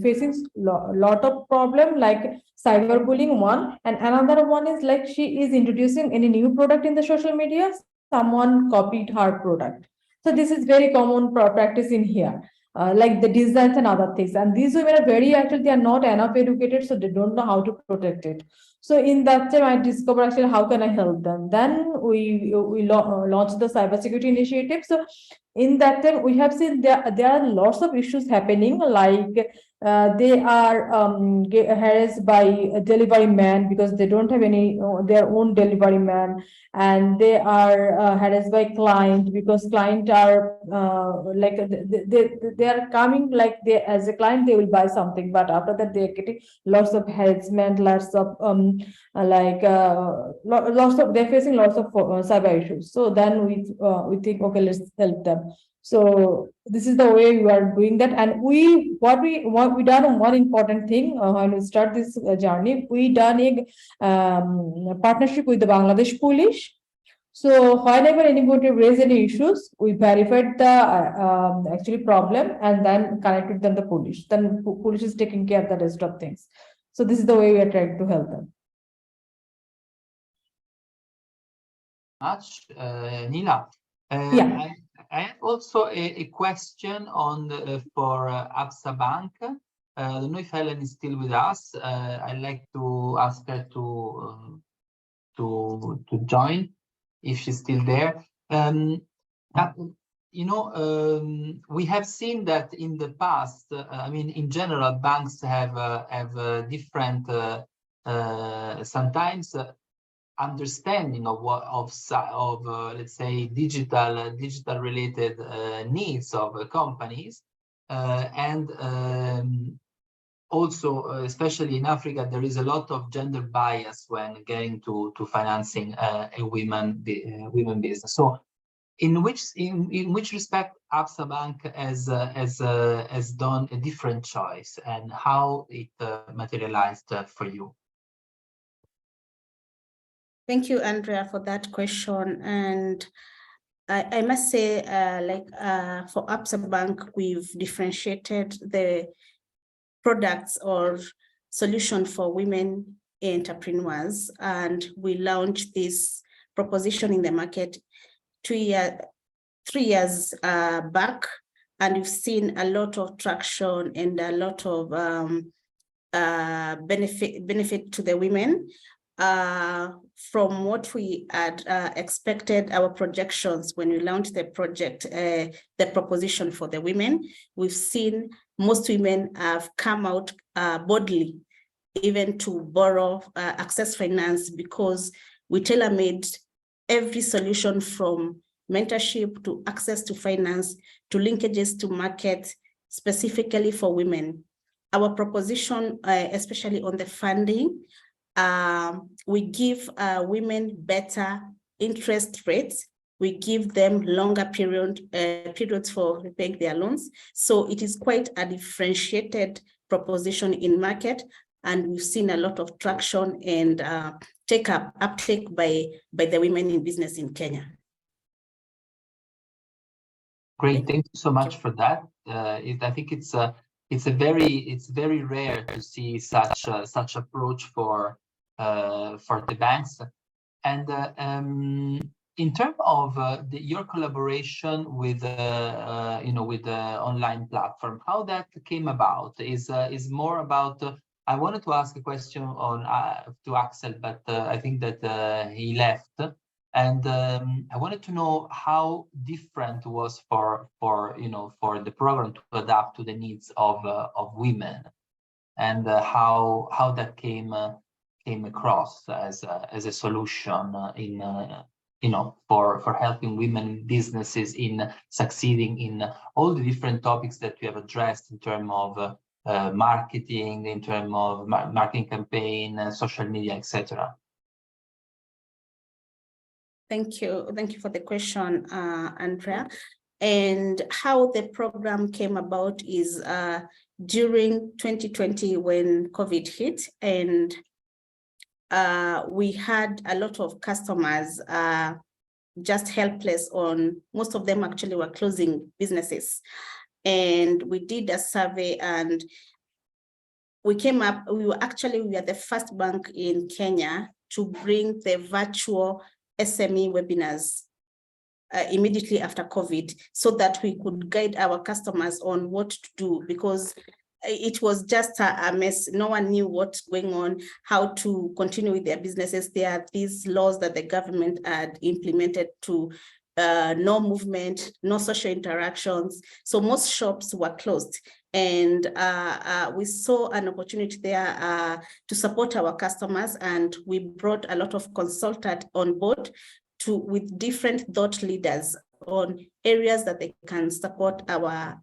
E: facing lot of problem like cyberbullying one, and another one is like she is introducing any new product in the social media. Someone copied her product. So this is very common practice in here, like the designs and other things. And these women are very actually, they are not enough educated, so they don't know how to protect it. So in that time, I discovered actually how can I help them. Then we launched the cybersecurity initiative. So in that time, we have seen there are lots of issues happening, like they are harassed by a delivery man because they don't have any their own delivery man, and they are harassed by client because client are like they are coming like they as a client they will buy something, but after that they are getting lots of harassment, lots of they're facing lots of cyber issues. So then we think, okay, let's help them. So this is the way we are doing that. And what we done one important thing when we start this journey, we done a partnership with the Bangladesh police. So whenever anybody raise any issues, we verified the actually problem and then connected them to the police. Then police is taking care of the rest of things. So this is the way we are trying to help them.
A: Much, Nila.
E: Yeah.
A: I have also a question on for Absa Bank. I don't know if Helen is still with us. I'd like to ask her to join if she's still there. We have seen that in the past. I mean, in general, banks have different sometimes. Understanding of let's say digital related needs of companies, and also especially in Africa there is a lot of gender bias when getting to financing a women business. So in which respect Absa Bank has done a different choice, and how it materialized for you?
G: Thank you, Andrea, for that question. And I must say, for Absa Bank, we've differentiated the products or solution for women entrepreneurs, and we launched this proposition in the market 3 years back, and we've seen a lot of traction and a lot of benefit to the women. From what we had expected, our projections when we launched the project, the proposition for the women, we've seen most women have come out boldly, even to borrow, access finance, because we tailor-made every solution from mentorship to access to finance to linkages to market specifically for women. Our proposition, especially on the funding, we give women better interest rates. We give them longer periods for repaying their loans. So it is quite a differentiated proposition in market, and we've seen a lot of traction and uptake by the women in business in Kenya.
A: Great, thank you so much for that. I think it's very rare to see such approach for the banks. And in terms of your collaboration with with the online platform, how that came about is more about. I wanted to ask a question on to Axel, but I think that he left. And I wanted to know how different was for the program to adapt to the needs of women, and how that came across as a solution in for helping women businesses in succeeding in all the different topics that we have addressed in terms of marketing, in terms of marketing campaign, social media, etc.
G: Thank you for the question, Andrea. And how the program came about is during 2020 when COVID hit, and we had a lot of customers just helpless on, most of them actually were closing businesses. And we did a survey and we came up, we were the first bank in Kenya to bring the virtual SME webinars immediately after COVID, so that we could guide our customers on what to do, because it was just a mess. No one knew what's going on, how to continue with their businesses. There are these laws that the government had implemented to no movement, no social interactions. So most shops were closed. And we saw an opportunity there to support our customers, and we brought a lot of consultants on board with different thought leaders on areas that they can support our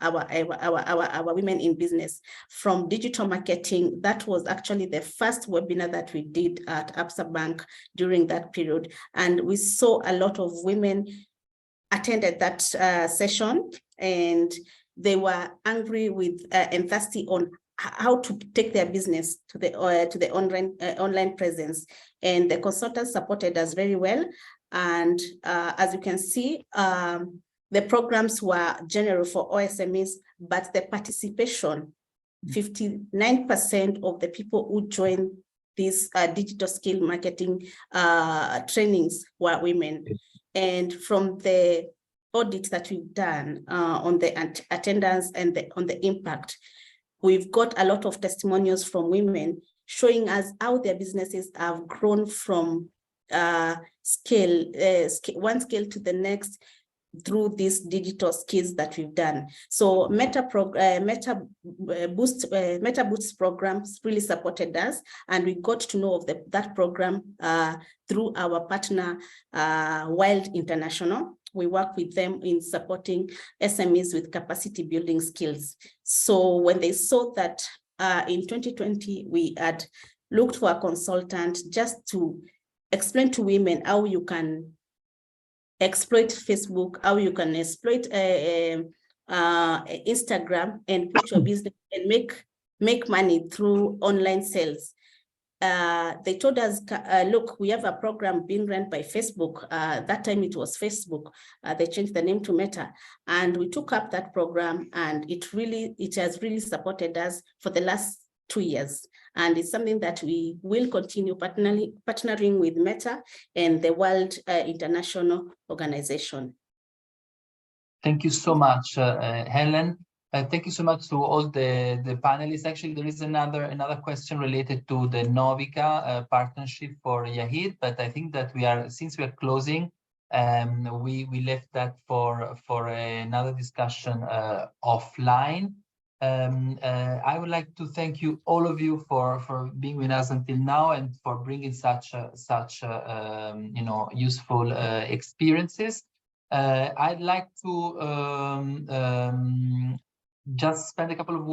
G: women in business. From digital marketing, that was actually the first webinar that we did at Absa Bank during that period, and we saw a lot of women attended that session, and they were angry with and thirsty on how to take their business to the online presence, and the consultants supported us very well. And as you can see, the programs were general for OSMEs, but the participation, 59% of the people who joined these digital skill marketing trainings were women. And from the audit that we've done on the attendance and on the impact, we've got a lot of testimonials from women showing us how their businesses have grown from one scale to the next through these digital skills that we've done. So Meta Boost programs really supported us, and we got to know of that program through our partner Wild International. We work with them in supporting SMEs with capacity building skills. So when they saw that in 2020 we had looked for a consultant just to explain to women how you can exploit Facebook, how you can exploit Instagram and put your business and make money through online sales. They told us, look, we have a program being run by Facebook. That time it was Facebook. They changed the name to Meta, and we took up that program, and it has really supported us for the last 2 years. And it's something that we will continue partnering with Meta and the World International Organization.
A: Thank you so much, Helen. Thank you so much to all the panelists. Actually, there is another question related to the Novica partnership for Yahid, but I think that since we are closing, we left that for another discussion offline. I would like to thank you, all of you, for being with us until now and for bringing such useful experiences. I'd like to just spend a couple of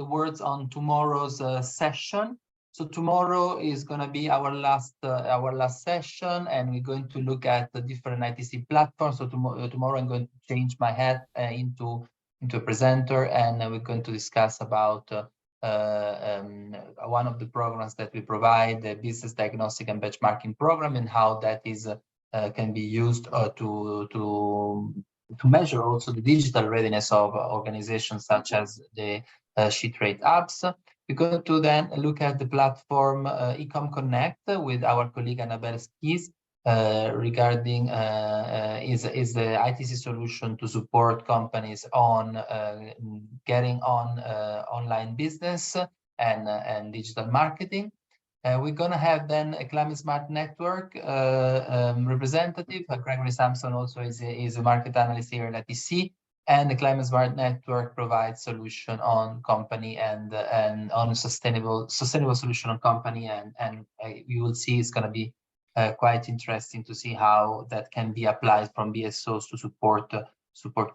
A: words on tomorrow's session. So tomorrow is going to be our last session, and we're going to look at the different ITC platforms. So tomorrow I'm going to change my hat into a presenter, and we're going to discuss about one of the programs that we provide, the business diagnostic and benchmarking program, and how that is can be used to measure also the digital readiness of organizations such as the SheTrades Hubs. We're going to then look at the platform Ecom Connect with our colleague Annabelle Skis regarding is the ITC solution to support companies on getting on online business and digital marketing. We're going to have then a Climate Smart Network representative. Gregory Sampson also is a market analyst here at ITC, and the Climate Smart Network provides solution on company and on sustainable solution on company, and we will see it's going to be quite interesting to see how that can be applied from BSOs to support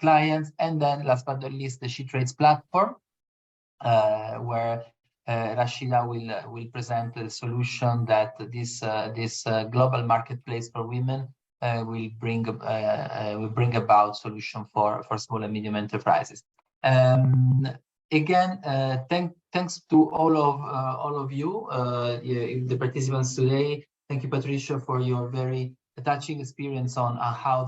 A: clients. And then last but not least, the SheTrades platform, where Rashida will present a solution that this global marketplace for women will bring about solution for small and medium enterprises. Again, thanks to all of you, the participants today. Thank you, Patricia, for your very touching experience on how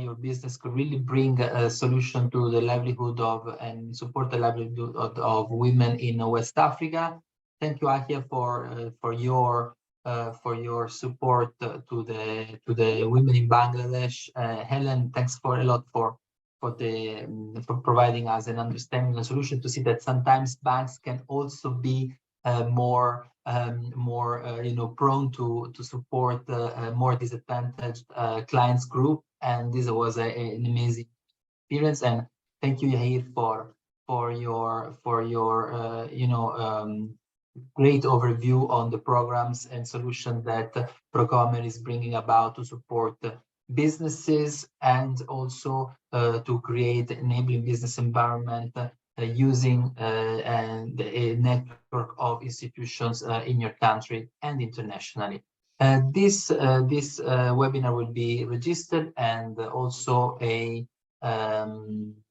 A: your business could really bring a solution to the livelihood of and support the livelihood of women in West Africa. Thank you, Ahia, for your support to the women in Bangladesh. Helen, thanks a lot for providing us an understanding and solution to see that sometimes banks can also be more prone to support more disadvantaged clients group, and this was an amazing experience. And thank you, Yahir, for your great overview on the programs and solutions that Procomer is bringing about to support businesses and also to create enabling business environment using a network of institutions in your country and internationally. This webinar will be registered and also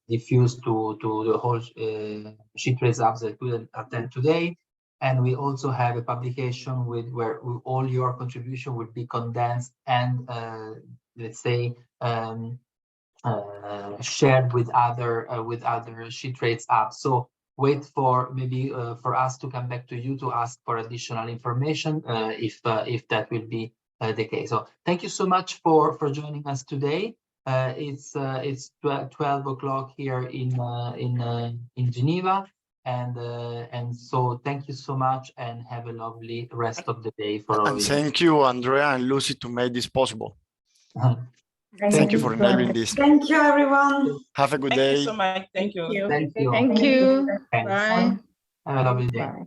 A: diffused to the whole SheTrades Hubs that will attend today. And we also have a publication where all your contribution will be condensed and let's say shared with other SheTrades apps. So wait for maybe for us to come back to you to ask for additional information if that will be the case. So thank you so much for joining us today. It's 12 o'clock here in Geneva, and so thank you so much and have a lovely rest of the day for all of you.
F: Thank you, Andrea and Lucy, to make this possible. Thank you for enabling this.
C: Thank you, everyone.
F: Have a good day.
B: Thank you so much. Thank you.
A: Thank you.
D: Thank you.
A: Thanks.
D: Bye.
A: Have a lovely day.
E: Bye.